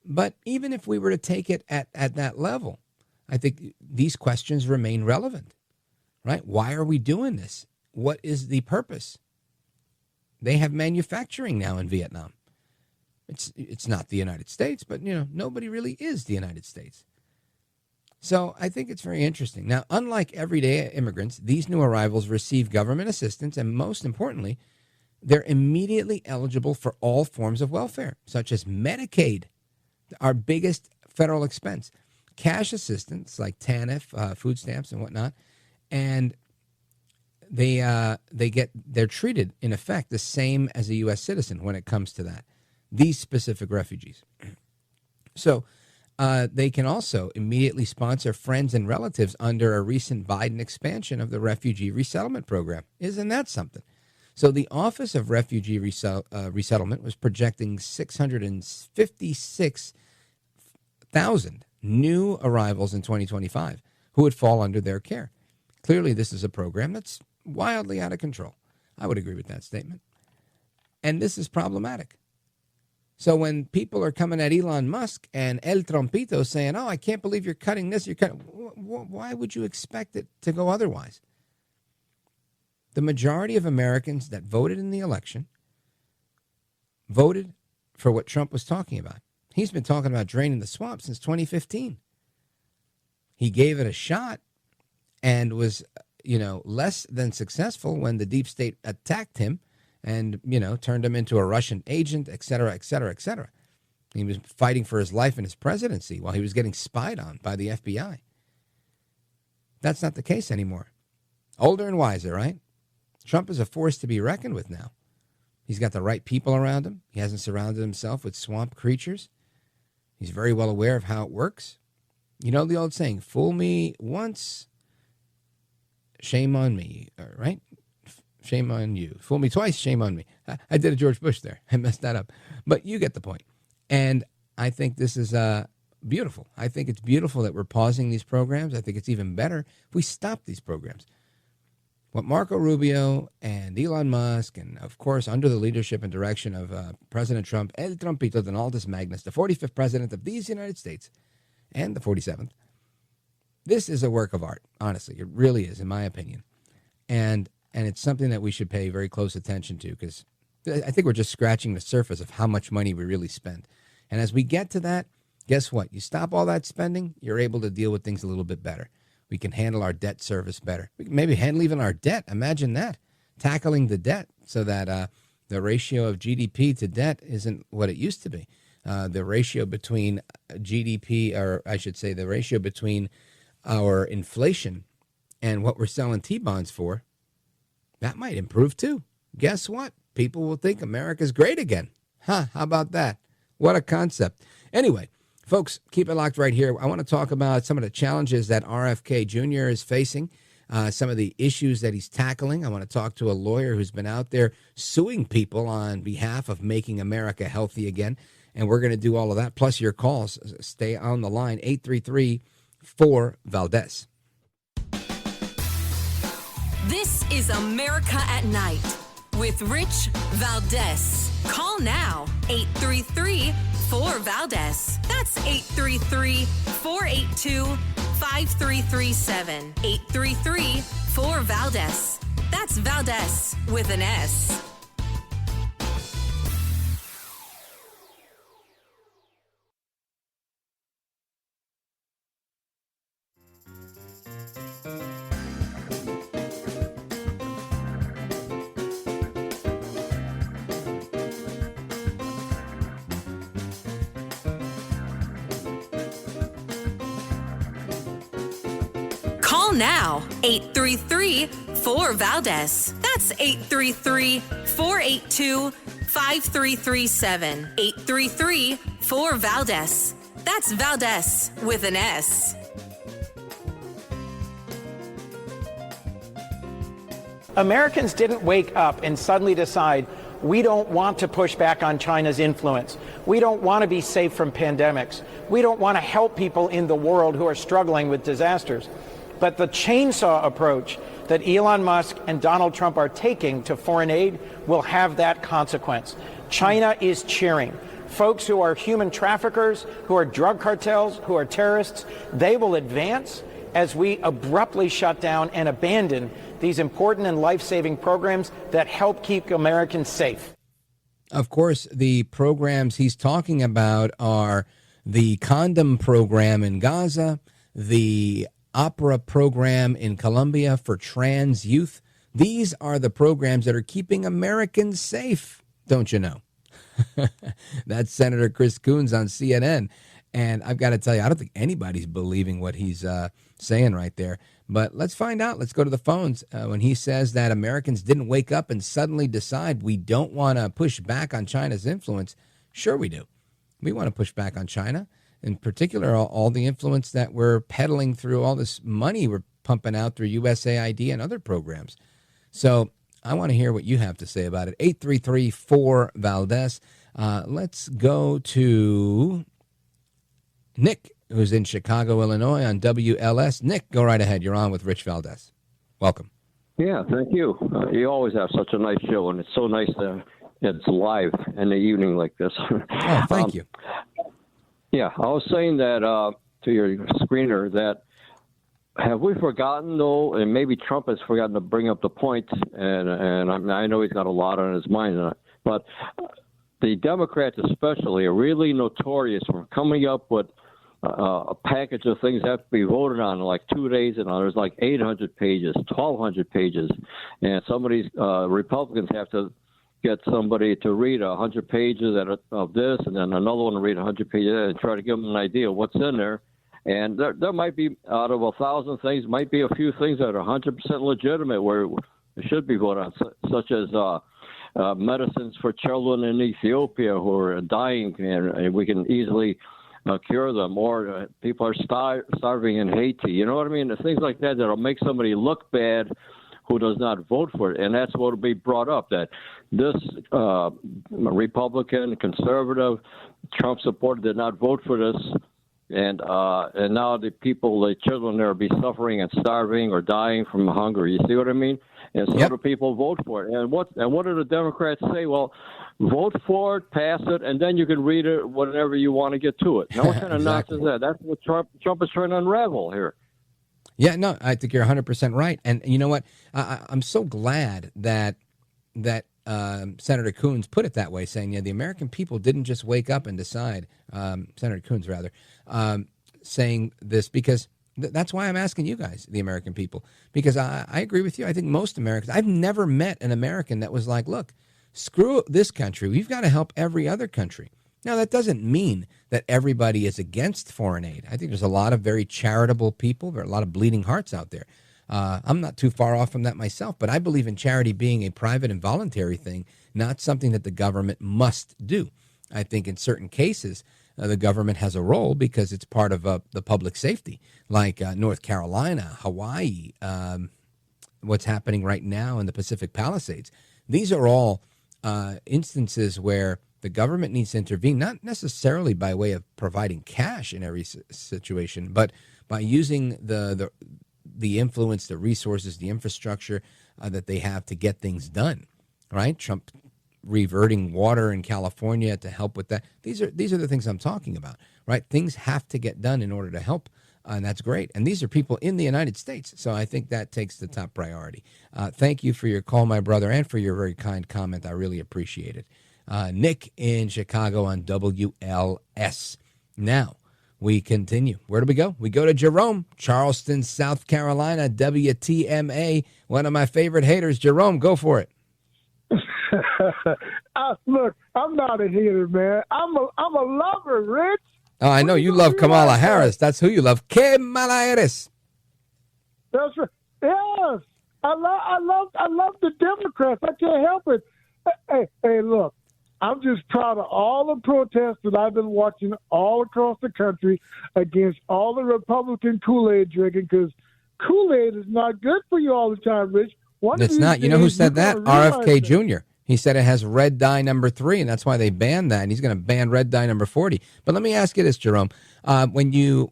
But even if we were to take it at that level, I think these questions remain relevant, right? Why are we doing this? What is the purpose? They have manufacturing now in Vietnam. It's not the United States, but, you know, nobody really is the United States. So I think it's very interesting. Now, unlike everyday immigrants, these new arrivals receive government assistance, and most importantly, they're immediately eligible for all forms of welfare, such as Medicaid, our biggest federal expense, cash assistance like TANF, food stamps and whatnot, and they're treated in effect the same as a U.S. citizen when it comes to that. These specific refugees. So they can also immediately sponsor friends and relatives under a recent Biden expansion of the refugee resettlement program. Isn't that something? So the Office of Refugee Resettlement was projecting 656,000 new arrivals in 2025 who would fall under their care. Clearly, this is a program that's wildly out of control. I would agree with that statement. And this is problematic. So when people are coming at Elon Musk and El Trompito saying, oh, I can't believe you're cutting this, why would you expect it to go otherwise? The majority of Americans that voted in the election voted for what Trump was talking about. He's been talking about draining the swamp since 2015. He gave it a shot and was, less than successful when the deep state attacked him and, turned him into a Russian agent, et cetera, et cetera, et cetera. He was fighting for his life and his presidency while he was getting spied on by the FBI. That's not the case anymore. Older and wiser, right? Trump is a force to be reckoned with now. He's got the right people around him. He hasn't surrounded himself with swamp creatures. He's very well aware of how it works. You know the old saying, fool me once, shame on me, right? Shame on you. Fool me twice, shame on me. I did a George Bush there. I messed that up. But you get the point. And I think this is beautiful. I think it's beautiful that we're pausing these programs. I think it's even better if we stop these programs. What Marco Rubio and Elon Musk, and of course, under the leadership and direction of President Trump, El Trompito Donaldus Magnus, the 45th president of these United States, and the 47th, this is a work of art. Honestly, it really is, in my opinion. And it's something that we should pay very close attention to, because I think we're just scratching the surface of how much money we really spend. And as we get to that, guess what? You stop all that spending, you're able to deal with things a little bit better. We can handle our debt service better. We can maybe handle even our debt. Imagine that. Tackling the debt so that the ratio of GDP to debt isn't what it used to be. The ratio between GDP, or I should say the ratio between our inflation and what we're selling T-bonds for, that might improve too. Guess what? People will think America's great again. How about that? What a concept. Anyway, folks, keep it locked right here. I want to talk about some of the challenges that RFK Jr. is facing, some of the issues that he's tackling. I want to talk to a lawyer who's been out there suing people on behalf of making America healthy again. And we're going to do all of that, plus your calls. Stay on the line, 833-4-VALDEZ. This is America at Night with Rich Valdez. Call now, 833-4-VALDEZ. That's 833-482-5337. 833-4-VALDEZ. That's Valdez with an S. Call now, 833-4-VALDEZ. That's 833-482-5337. 833-4-VALDEZ. That's Valdez with an S. Americans didn't wake up and suddenly decide we don't want to push back on China's influence. We don't want to be safe from pandemics. We don't want to help people in the world who are struggling with disasters. But the chainsaw approach that Elon Musk and Donald Trump are taking to foreign aid will have that consequence. China is cheering. Folks who are human traffickers, who are drug cartels, who are terrorists, they will advance as we abruptly shut down and abandon these important and life-saving programs that help keep Americans safe. Of course, the programs he's talking about are the condom program in Gaza, the opera program in Colombia for trans youth. These are the programs that are keeping Americans safe, don't you know? That's Senator Chris Coons on CNN. And I've got to tell you, I don't think anybody's believing what he's saying right there. But let's find out. Let's go to the phones. When he says that Americans didn't wake up and suddenly decide we don't want to push back on China's influence, sure we do. We want to push back on China, in particular, all the influence that we're peddling through, all this money we're pumping out through USAID and other programs. So I want to hear what you have to say about it. 833-4-VALDEZ. Let's go to Nick, who's in Chicago, Illinois on WLS. Nick, go right ahead. You're on with Rich Valdez. Welcome. Yeah, thank you. You always have such a nice show, and it's so nice that it's live in the evening like this. Oh, thank you. Yeah, I was saying that to your screener that have we forgotten, though, and maybe Trump has forgotten to bring up the point, and I know he's got a lot on his mind, but the Democrats especially are really notorious for coming up with a package of things that have to be voted on in like 2 days, and there's like 800 pages, 1,200 pages, and some of these Republicans have to get somebody to read 100 pages of this, and then another one to read 100 pages, and try to give them an idea of what's in there. And there might be, out of 1,000 things, might be a few things that are 100% legitimate where it should be voted on, such as medicines for children in Ethiopia who are dying, and we can easily cure them, or people are starving in Haiti. You know what I mean? Things like that that'll make somebody look bad who does not vote for it. And that's what will be brought up, that this Republican, conservative, Trump supporter did not vote for this. And now the children there will be suffering and starving or dying from hunger. You see what I mean? And so the people vote for it. And what do the Democrats say? Well, vote for it, pass it, and then you can read it whenever you want to get to it. Now, what kind of nonsense is that? That's what Trump is trying to unravel here. Yeah, no, I think you're 100% right. And you know what? I'm so glad that Senator Coons put it that way, saying, the American people didn't just wake up and decide, Senator Coons rather, saying this, because that's why I'm asking you guys, the American people, because I agree with you. I think most Americans, I've never met an American that was like, look, screw this country. We've got to help every other country. Now, that doesn't mean that everybody is against foreign aid. I think there's a lot of very charitable people. There are a lot of bleeding hearts out there. I'm not too far off from that myself, but I believe in charity being a private and voluntary thing, not something that the government must do. I think in certain cases, the government has a role because it's part of the public safety, like North Carolina, Hawaii, what's happening right now in the Pacific Palisades. These are all instances where the government needs to intervene, not necessarily by way of providing cash in every situation, but by using the influence, the resources, the infrastructure that they have to get things done, right? Trump reverting water in California to help with that. These are the things I'm talking about, right? Things have to get done in order to help, and that's great. And these are people in the United States, so I think that takes the top priority. Thank you for your call, my brother, and for your very kind comment. I really appreciate it. Nick in Chicago on WLS. Now, we continue. Where do we go? We go to Jerome, Charleston, South Carolina, WTMA. One of my favorite haters. Jerome, go for it. Look, I'm not a hater, man. I'm a lover, Rich. Oh, I know you love Kamala Harris. That's who you love. Kamala Harris. That's right. Yes, I love the Democrats. I can't help it. Hey, look, I'm just proud of all the protests that I've been watching all across the country against all the Republican Kool-Aid drinking, because Kool-Aid is not good for you all the time, Rich. It's not. You know who said that? RFK Jr. He said it has red dye number 3, and that's why they banned that. And he's going to ban red dye number 40. But let me ask you this, Jerome: when you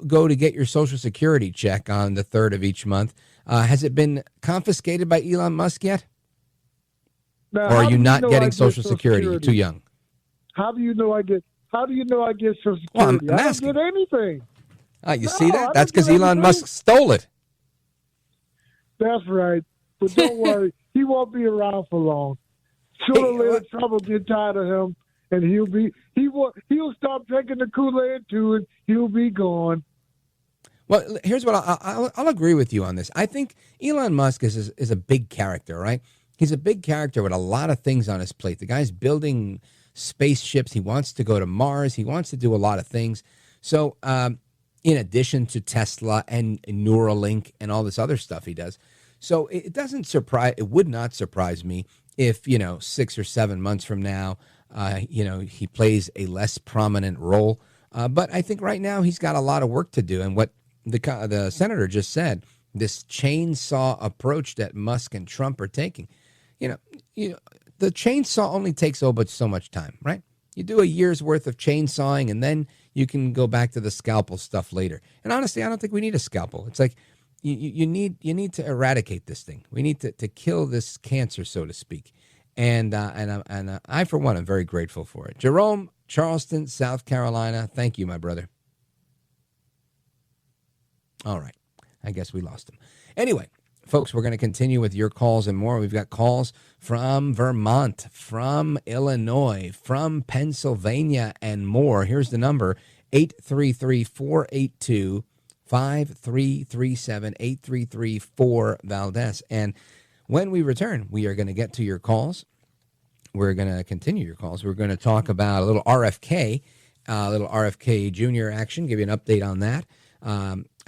go to get your Social Security check on the 3rd of each month, has it been confiscated by Elon Musk yet? Now, or are you not getting Social Security? You're too young. How do you know I get Social Security? Well, I'm I don't asking. get anything. You see that? That's because Elon Musk stole it. That's right. But don't worry, he won't be around for long. Sooner or later, Trump will get tired of him, and he'll stop drinking the Kool-Aid too, and he'll be gone. Well, here's what I'll agree with you on this. I think Elon Musk is a big character, right? He's a big character with a lot of things on his plate. The guy's building spaceships. He wants to go to Mars. He wants to do a lot of things. So, in addition to Tesla and Neuralink and all this other stuff he does. So it would not surprise me if, 6 or 7 months from now, he plays a less prominent role. But I think right now he's got a lot of work to do. And what the senator just said, this chainsaw approach that Musk and Trump are taking, the chainsaw only takes but so much time, right? You do a year's worth of chainsawing, and then you can go back to the scalpel stuff later. And honestly, I don't think we need a scalpel. It's like you need to eradicate this thing. We need to kill this cancer, so to speak. And I, for one, am very grateful for it. Jerome, Charleston, South Carolina. Thank you, my brother. All right. I guess we lost him. Anyway, folks, we're going to continue with your calls and more. We've got calls from Vermont, from Illinois, from Pennsylvania, and more. Here's the number, 833-482-5337, 833-4-VALDEZ. And when we return, we are going to get to your calls. We're going to continue your calls. We're going to talk about a little RFK Jr. action, give you an update on that.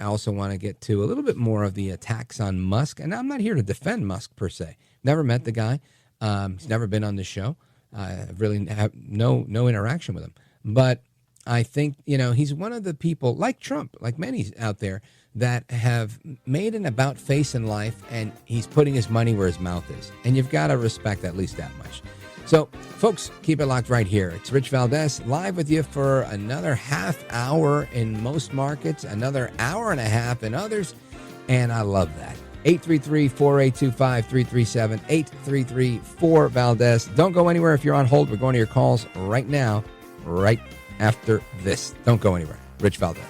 I also want to get to a little bit more of the attacks on Musk. And I'm not here to defend Musk per se. Never met the guy. He's never been on the show. I really have no interaction with him. But I think, he's one of the people, like Trump, like many out there, that have made an about face in life, and he's putting his money where his mouth is. And you've got to respect at least that much. So, folks, keep it locked right here. It's Rich Valdez live with you for another half hour in most markets, another hour and a half in others, and I love that. 833-482-5337, 833-4-VALDEZ. Don't go anywhere if you're on hold. We're going to your calls right now, right after this. Don't go anywhere. Rich Valdez.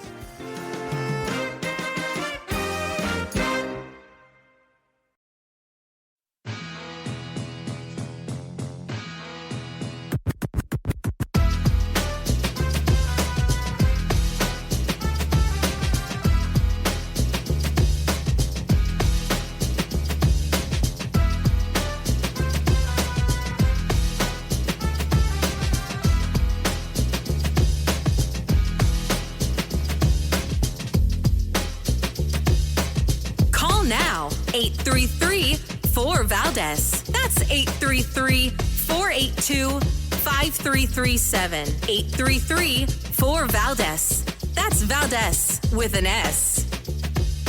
Now, 833-4-VALDEZ. That's 833-482-5337. 833-4-VALDEZ. That's Valdez with an S.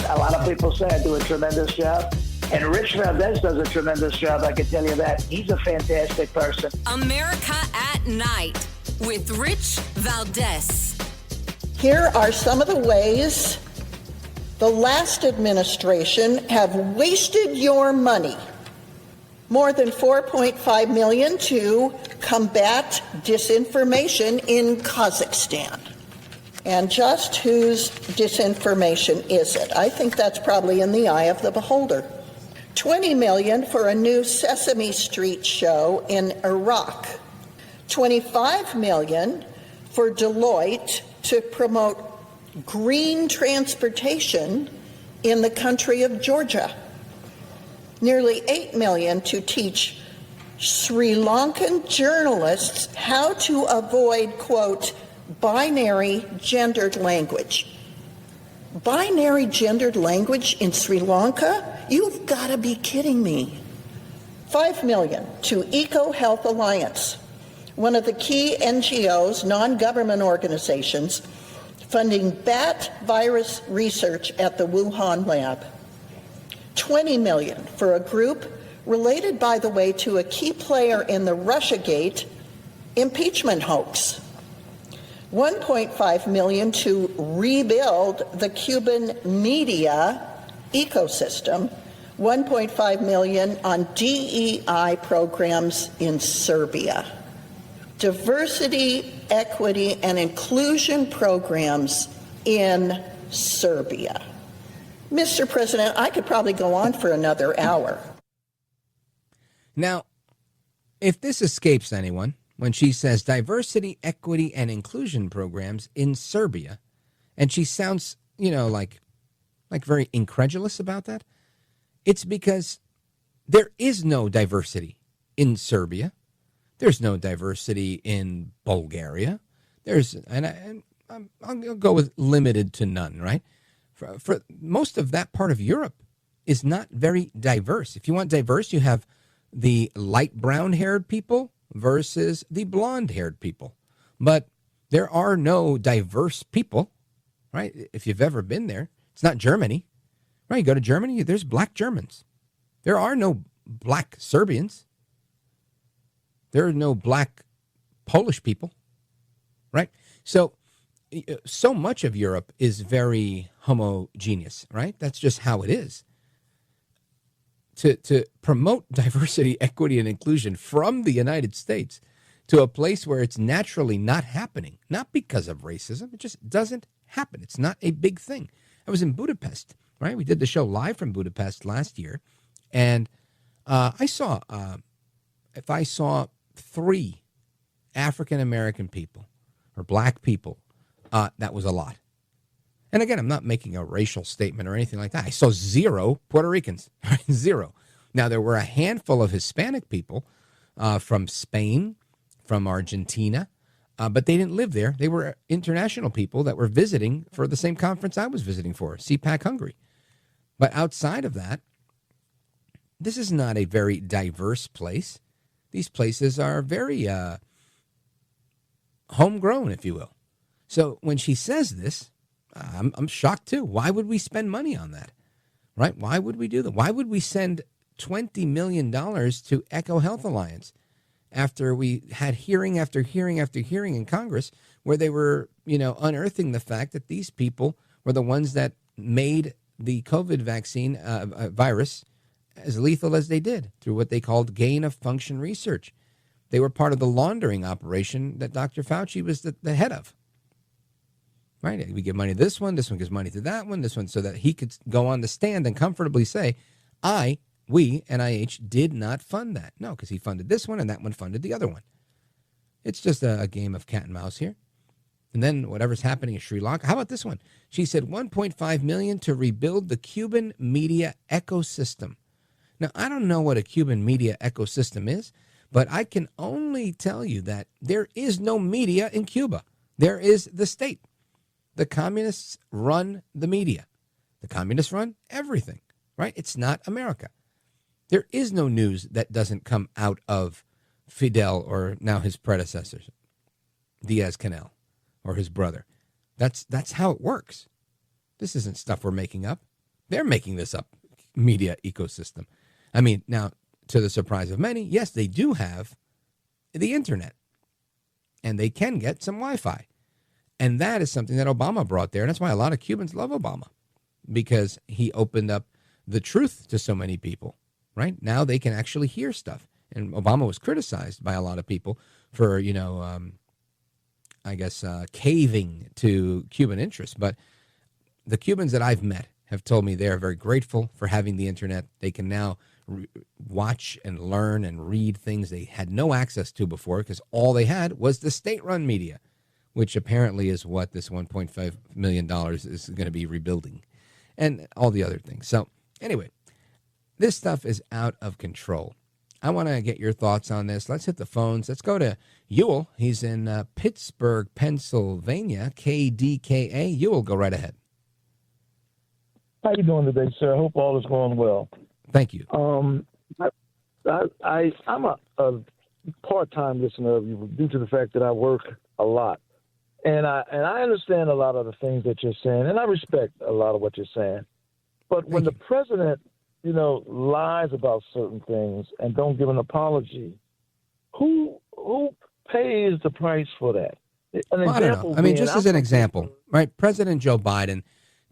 A lot of people say I do a tremendous job. And Rich Valdez does a tremendous job, I can tell you that. He's a fantastic person. America at Night with Rich Valdez. Here are some of the ways the last administration have wasted your money. More than $4.5 million to combat disinformation in Kazakhstan. And just whose disinformation is it? I think that's probably in the eye of the beholder. $20 million for a new Sesame Street show in Iraq. $25 million for Deloitte to promote green transportation in the country of Georgia. Nearly $8 million to teach Sri Lankan journalists how to avoid, quote, binary gendered language. Binary gendered language in Sri Lanka? You've got to be kidding me. $5 million to Eco Health Alliance, one of the key NGOs, non-government organizations, funding bat virus research at the Wuhan lab. $20 million for a group related, by the way, to a key player in the Russiagate impeachment hoax. $1.5 million to rebuild the Cuban media ecosystem. $1.5 million on DEI programs in Serbia. Diversity, equity, and inclusion programs in Serbia. Mr. President, I could probably go on for another hour. Now, if this escapes anyone, when she says diversity, equity, and inclusion programs in Serbia, and she sounds, like very incredulous about that, it's because there is no diversity in Serbia. There's no diversity in Bulgaria. I'll go with limited to none, right? For most of that part of Europe is not very diverse. If you want diverse, you have the light brown-haired people versus the blonde-haired people. But there are no diverse people, right? If you've ever been there, it's not Germany, right? You go to Germany, there's black Germans. There are no black Serbians. There are no black Polish people, right? So much of Europe is very homogeneous, right? That's just how it is. To promote diversity, equity, and inclusion from the United States to a place where it's naturally not happening, not because of racism, it just doesn't happen. It's not a big thing. I was in Budapest, right? We did the show live from Budapest last year, and if I saw 3 African-American people or black people, that was a lot. And again, I'm not making a racial statement or anything like that. I saw 0 Puerto Ricans, right? 0. Now, there were a handful of Hispanic people from Spain, from Argentina, but they didn't live there. They were international people that were visiting for the same conference I was visiting for, CPAC Hungary. But outside of that, this is not a very diverse place. These places are very homegrown, if you will. So when she says this, I'm shocked too. Why would we spend money on that? Right? Why would we do that? Why would we send $20 million to Eco Health Alliance after we had hearing after hearing after hearing in Congress where they were, unearthing the fact that these people were the ones that made the COVID vaccine virus as lethal as they did through what they called gain of function research. They were part of the laundering operation that Dr. Fauci was the head of. Right? We give money to this one gives money to that one, this one, so that he could go on the stand and comfortably say, we, NIH, did not fund that. No, because he funded this one and that one funded the other one. It's just a game of cat and mouse here. And then whatever's happening in Sri Lanka. How about this one? She said $1.5 million to rebuild the Cuban media ecosystem. Now, I don't know what a Cuban media ecosystem is, but I can only tell you that there is no media in Cuba. There is the state. The communists run the media. The communists run everything, right? It's not America. There is no news that doesn't come out of Fidel or now his predecessors, Diaz-Canel, or his brother. That's how it works. This isn't stuff we're making up. They're making this up, media ecosystem. I mean, now, to the surprise of many, yes, they do have the internet, and they can get some Wi-Fi. And that is something that Obama brought there. And that's why a lot of Cubans love Obama, because he opened up the truth to so many people, right? Now they can actually hear stuff. And Obama was criticized by a lot of people for, caving to Cuban interests. But the Cubans that I've met have told me they are very grateful for having the internet. They can now watch and learn and read things they had no access to before because all they had was the state-run media, which apparently is what this $1.5 million is going to be rebuilding, and all the other things. So anyway, this stuff is out of control. I want to get your thoughts on this. Let's hit the phones. Let's go to Ewell. He's in Pittsburgh, Pennsylvania, KDKA. Ewell, go right ahead. How you doing today, sir? I hope all is going well. Thank you. I'm a part-time listener of you due to the fact that I work a lot. And I understand a lot of the things that you're saying, and I respect a lot of what you're saying. But when the president, lies about certain things and don't give an apology, who pays the price for that? Well, I don't know. I mean, just as an example, right? President Joe Biden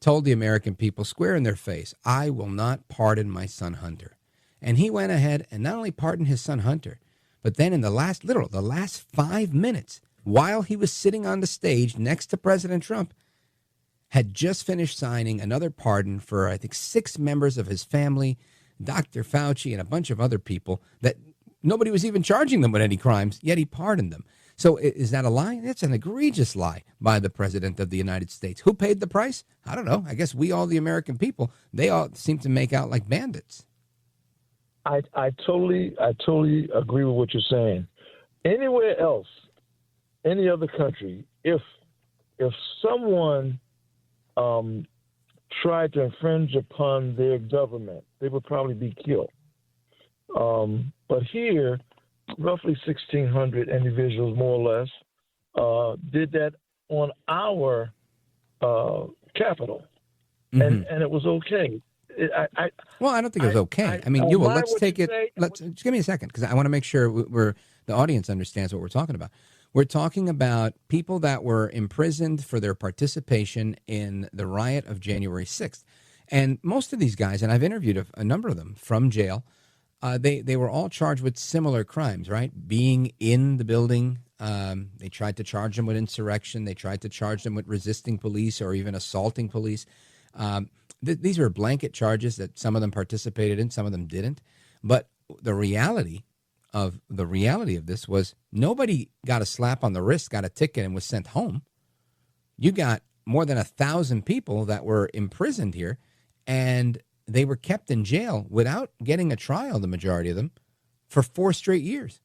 told the American people square in their face, I will not pardon my son Hunter. And he went ahead and not only pardoned his son Hunter, but then in the last 5 minutes, while he was sitting on the stage next to President Trump, had just finished signing another pardon for, I think, 6 members of his family, Dr. Fauci, and a bunch of other people that nobody was even charging them with any crimes, yet he pardoned them. So is that a lie? That's an egregious lie by the President of the United States. Who paid the price? I don't know. I guess we all, the American people, they all seem to make out like bandits. I totally agree with what you're saying. Anywhere else, any other country, if someone tried to infringe upon their government, they would probably be killed. But here, roughly 1,600 individuals, more or less, did that on our capital, and it was okay. I don't think it was okay. Let's take it. Just give me a second, because I want to make sure the audience understands what we're talking about. We're talking about people that were imprisoned for their participation in the riot of January 6th. And most of these guys, and I've interviewed a number of them from jail, they were all charged with similar crimes, right? Being in the building. They tried to charge them with insurrection. They tried to charge them with resisting police or even assaulting police. These were blanket charges that some of them participated in, some of them didn't. But the reality of this was nobody got a slap on the wrist, got a ticket, and was sent home. You got more than 1,000 people that were imprisoned here, and they were kept in jail without getting a trial, the majority of them, for 4 straight years.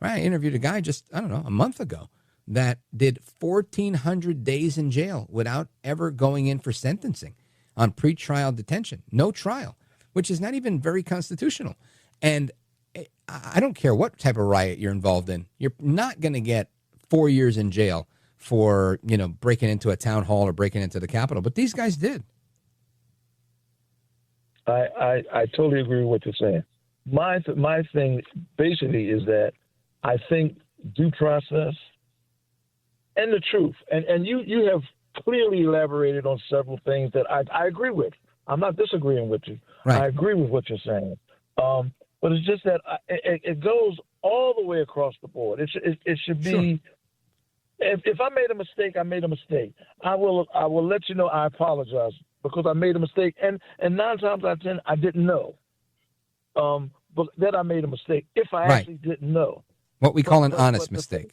Right? I interviewed a guy just, a month ago that did 1,400 days in jail without ever going in for sentencing on pretrial detention. No trial, which is not even very constitutional. And I don't care what type of riot you're involved in. You're not going to get 4 years in jail for, breaking into a town hall or breaking into the Capitol. But these guys did. I totally agree with what you're saying. My thing basically is that I think due process and the truth, and you have clearly elaborated on several things that I agree with. I'm not disagreeing with you. Right. I agree with what you're saying. But it's just that it goes all the way across the board. It should be. Sure. If I made a mistake, I made a mistake. I will let you know I apologize because I made a mistake, and 9 times out of 10 I didn't know. But that I made a mistake if I actually didn't know. What we call an honest mistake.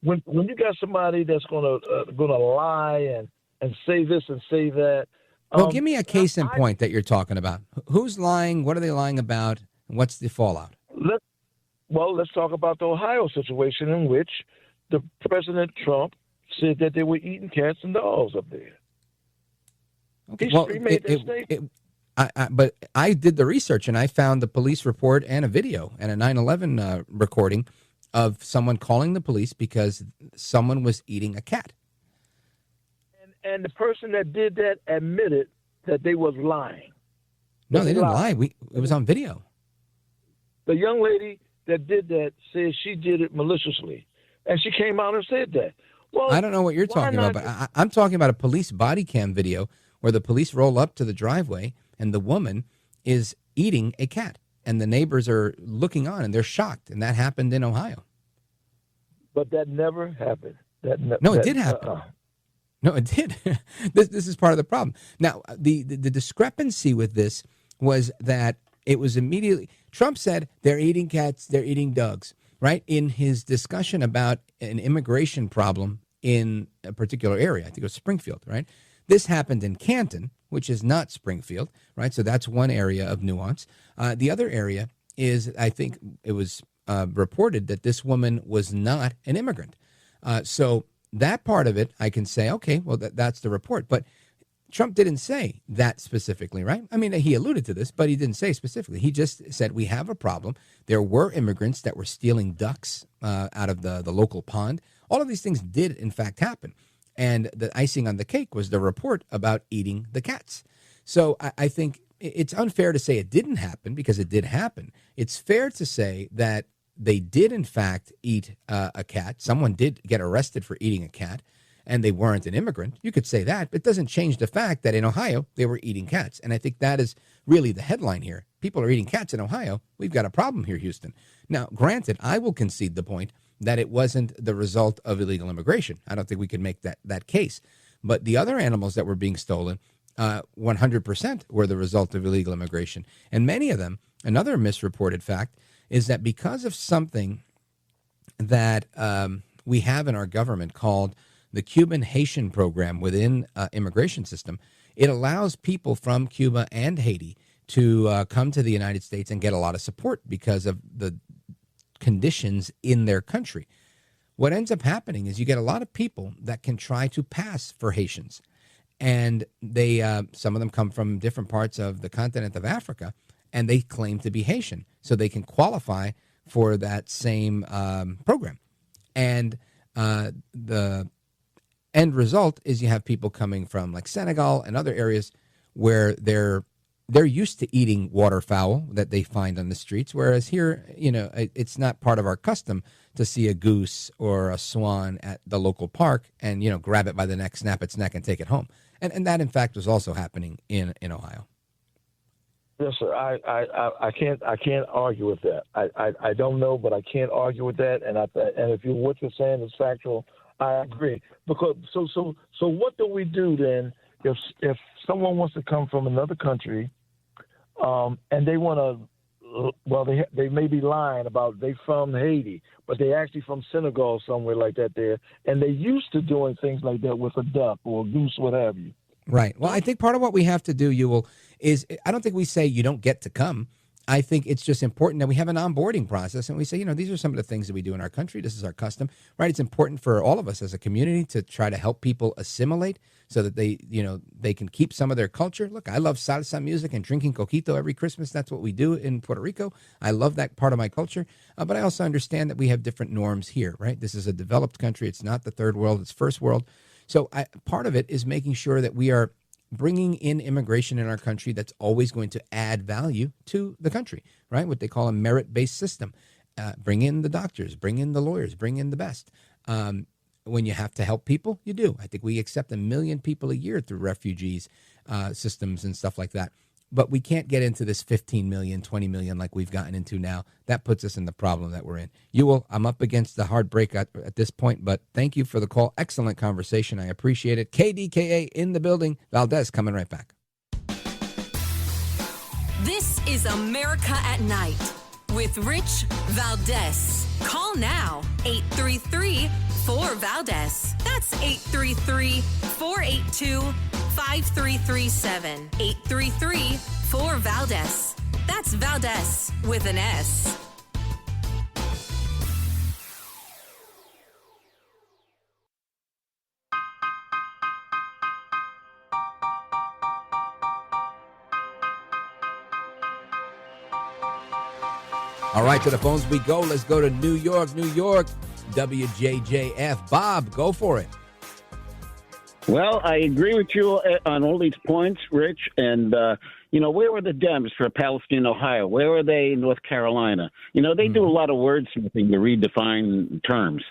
When you got somebody that's gonna lie and say this and say that. Well, give me a case in point that you're talking about. Who's lying? What are they lying about? What's the fallout? Let's talk about the Ohio situation in which the President Trump said that they were eating cats and dogs up there. Okay, but I did the research and I found the police report and a video and a 9/11 recording of someone calling the police because someone was eating a cat. And the person that did that admitted that they was lying. No, they didn't lie. It was on video. The young lady that did that said she did it maliciously, and she came out and said that. Well, I don't know what you're talking about, but I'm talking about a police body cam video where the police roll up to the driveway and the woman is eating a cat, and the neighbors are looking on and they're shocked, and that happened in Ohio. But that never happened. It did happen. No, it did. This is part of the problem. Now, the discrepancy with this was that it was immediately, Trump said they're eating cats, they're eating dogs, right? In his discussion about an immigration problem in a particular area, I think it was Springfield, right? This happened in Canton, which is not Springfield, right? So that's one area of nuance. The other area is, I think it was reported that this woman was not an immigrant. So that part of it, I can say, okay, well, that's the report. But Trump didn't say that specifically, right? I mean, he alluded to this, but he didn't say specifically. He just said we have a problem. There were immigrants that were stealing ducks out of the local pond. All of these things did, in fact, happen. And the icing on the cake was the report about eating the cats. So I think it's unfair to say it didn't happen because it did happen. It's fair to say that they did, in fact, eat a cat. Someone did get arrested for eating a cat, and they weren't an immigrant. You could say that, but it doesn't change the fact that in Ohio, they were eating cats. And I think that is really the headline here. People are eating cats in Ohio. We've got a problem here, Houston. Now, granted, I will concede the point that it wasn't the result of illegal immigration. I don't think we can make that case. But the other animals that were being stolen, 100% were the result of illegal immigration. And many of them, another misreported fact, is that because of something that we have in our government called the Cuban-Haitian program within immigration system, it allows people from Cuba and Haiti to come to the United States and get a lot of support because of the conditions in their country. What ends up happening is you get a lot of people that can try to pass for Haitians. And they, some of them come from different parts of the continent of Africa, and they claim to be Haitian, so they can qualify for that same program. And the end result is you have people coming from like Senegal and other areas where they're used to eating waterfowl that they find on the streets, whereas here, it's not part of our custom to see a goose or a swan at the local park and, grab it by the neck, snap its neck, and take it home. And that, in fact, was also happening in Ohio. Yes, sir. I can't argue with that. I don't know, but I can't argue with that. And if what you're saying is factual, I agree. Because so what do we do then if someone wants to come from another country, and they want to, they may be lying about they from Haiti, but they actually from Senegal, somewhere like that there, and they used to doing things like that with a duck or a goose, what have you. Right. Well, I think part of what we have to do, is I don't think we say you don't get to come. I think it's just important that we have an onboarding process and we say, these are some of the things that we do in our country. This is our custom, right? It's important for all of us as a community to try to help people assimilate so that they can keep some of their culture. Look, I love salsa music and drinking coquito every Christmas. That's what we do in Puerto Rico. I love that part of my culture. But I also understand that we have different norms here, right? This is a developed country. It's not the third world. It's first world. So part of it is making sure that we are bringing in immigration in our country that's always going to add value to the country, right? What they call a merit-based system. Bring in the doctors, bring in the lawyers, bring in the best. When you have to help people, you do. I think we accept 1 million people a year through refugees systems and stuff like that. But we can't get into this 15 million, 20 million like we've gotten into now. That puts us in the problem that we're in. I'm up against the hard break at this point, but thank you for the call. Excellent conversation. I appreciate it. KDKA in the building. Valdez coming right back. This is America at Night with Rich Valdez. Call now, 833-4VALDEZ. That's 833-482-5337. 833-4VALDEZ. That's Valdez with an S. All right, to the phones we go. Let's go to New York, WJJF. Bob, go for it. Well, I agree with you on all these points, Rich. And, where were the Dems for Palestine, Ohio? Where were they in North Carolina? They do a lot of wordsmithing to redefine terms.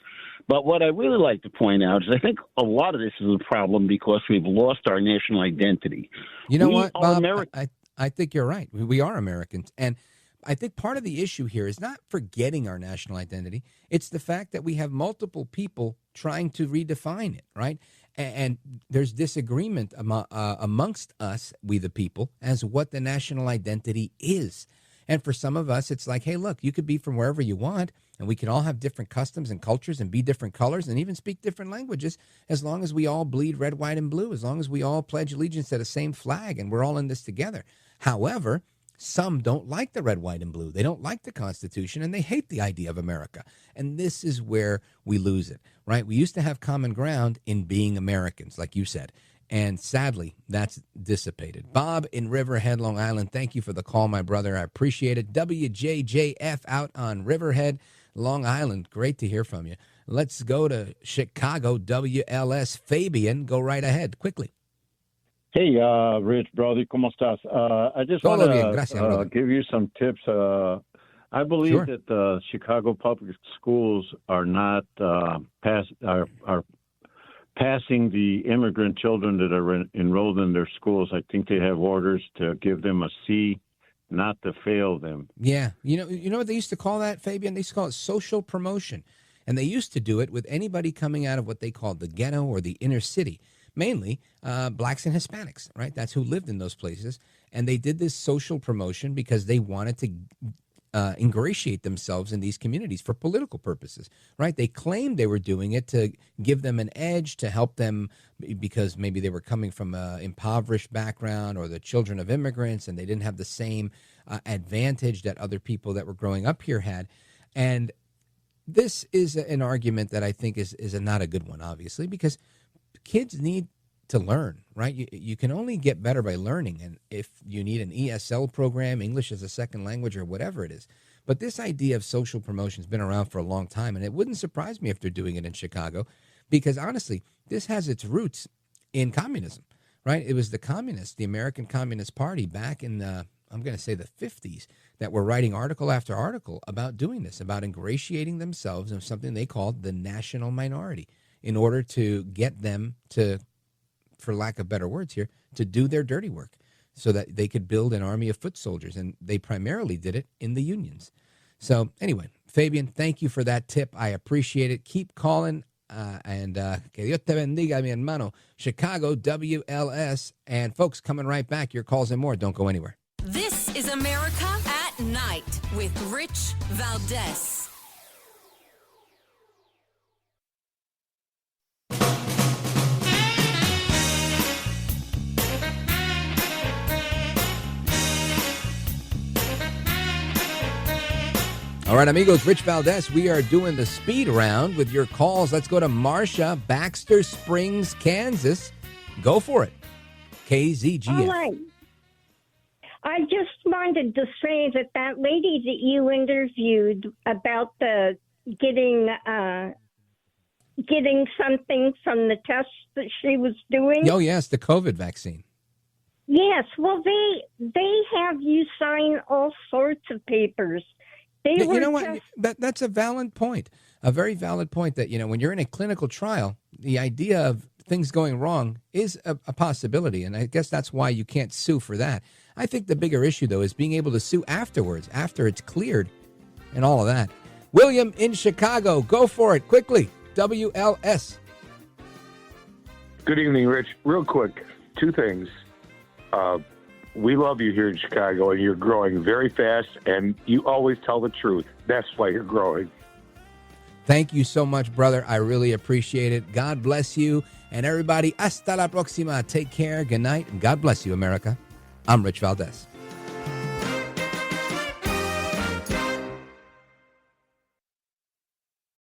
But what I really like to point out is I think a lot of this is a problem because we've lost our national identity. You know what, Bob? I think you're right. We are Americans. And I think part of the issue here is not forgetting our national identity. It's the fact that we have multiple people trying to redefine it, right? And there's disagreement amongst us, we the people, as what the national identity is. And for some of us, it's like, hey, look, you could be from wherever you want, and we can all have different customs and cultures and be different colors and even speak different languages as long as we all bleed red, white, and blue, as long as we all pledge allegiance to the same flag and we're all in this together. However, some don't like the red, white, and blue. They don't like the Constitution, and they hate the idea of America. And this is where we lose it, right? We used to have common ground in being Americans, like you said. And sadly, that's dissipated. Bob in Riverhead, Long Island, thank you for the call, my brother. I appreciate it. WJJF out on Riverhead, Long Island. Great to hear from you. Let's go to Chicago, WLS. Fabian, go right ahead, quickly. Hey, Rich, brother, ¿cómo estás? I just want to give you some tips. I believe that the Chicago public schools are not passing the immigrant children that are enrolled in their schools. I think they have orders to give them a C, not to fail them. Yeah. You know what they used to call that, Fabian? They used to call it social promotion. And they used to do it with anybody coming out of what they called the ghetto or the inner city, mainly blacks and Hispanics, right? That's who lived in those places. And they did this social promotion because they wanted to ingratiate themselves in these communities for political purposes, right? They claimed they were doing it to give them an edge, to help them because maybe they were coming from an impoverished background or the children of immigrants and they didn't have the same advantage that other people that were growing up here had. And this is an argument that I think is not a good one, obviously, because kids need to learn, right? You can only get better by learning. And if you need an ESL program, English as a second language or whatever it is. But this idea of social promotion has been around for a long time. And it wouldn't surprise me if they're doing it in Chicago, because honestly, this has its roots in communism, right? It was the communists, the American Communist Party back in I'm going to say the 50s, that were writing article after article about doing this, about ingratiating themselves in something they called the national minority in order to get them to, for lack of better words here, to do their dirty work so that they could build an army of foot soldiers. And they primarily did it in the unions. So anyway, Fabian, thank you for that tip. I appreciate it. Keep calling. And que Dios te bendiga, mi hermano. Chicago, WLS. And folks, coming right back. Your calls and more. Don't go anywhere. This is America at Night with Rich Valdez. All right, amigos, Rich Valdez. We are doing the speed round with your calls. Let's go to Marcia, Baxter Springs, Kansas. Go for it. KZGF. All right. I just wanted to say that lady that you interviewed about the getting something from the test that she was doing. Oh, yes, the COVID vaccine. Yes, well, they have you sign all sorts of papers. You know what? That's a valid point, a very valid point that, when you're in a clinical trial, the idea of things going wrong is a possibility. And I guess that's why you can't sue for that. I think the bigger issue, though, is being able to sue afterwards, after it's cleared and all of that. William in Chicago, go for it quickly. WLS. Good evening, Rich. Real quick, two things. We love you here in Chicago, and you're growing very fast, and you always tell the truth. That's why you're growing. Thank you so much, brother. I really appreciate it. God bless you. And everybody, hasta la próxima. Take care. Good night. And God bless you, America. I'm Rich Valdez.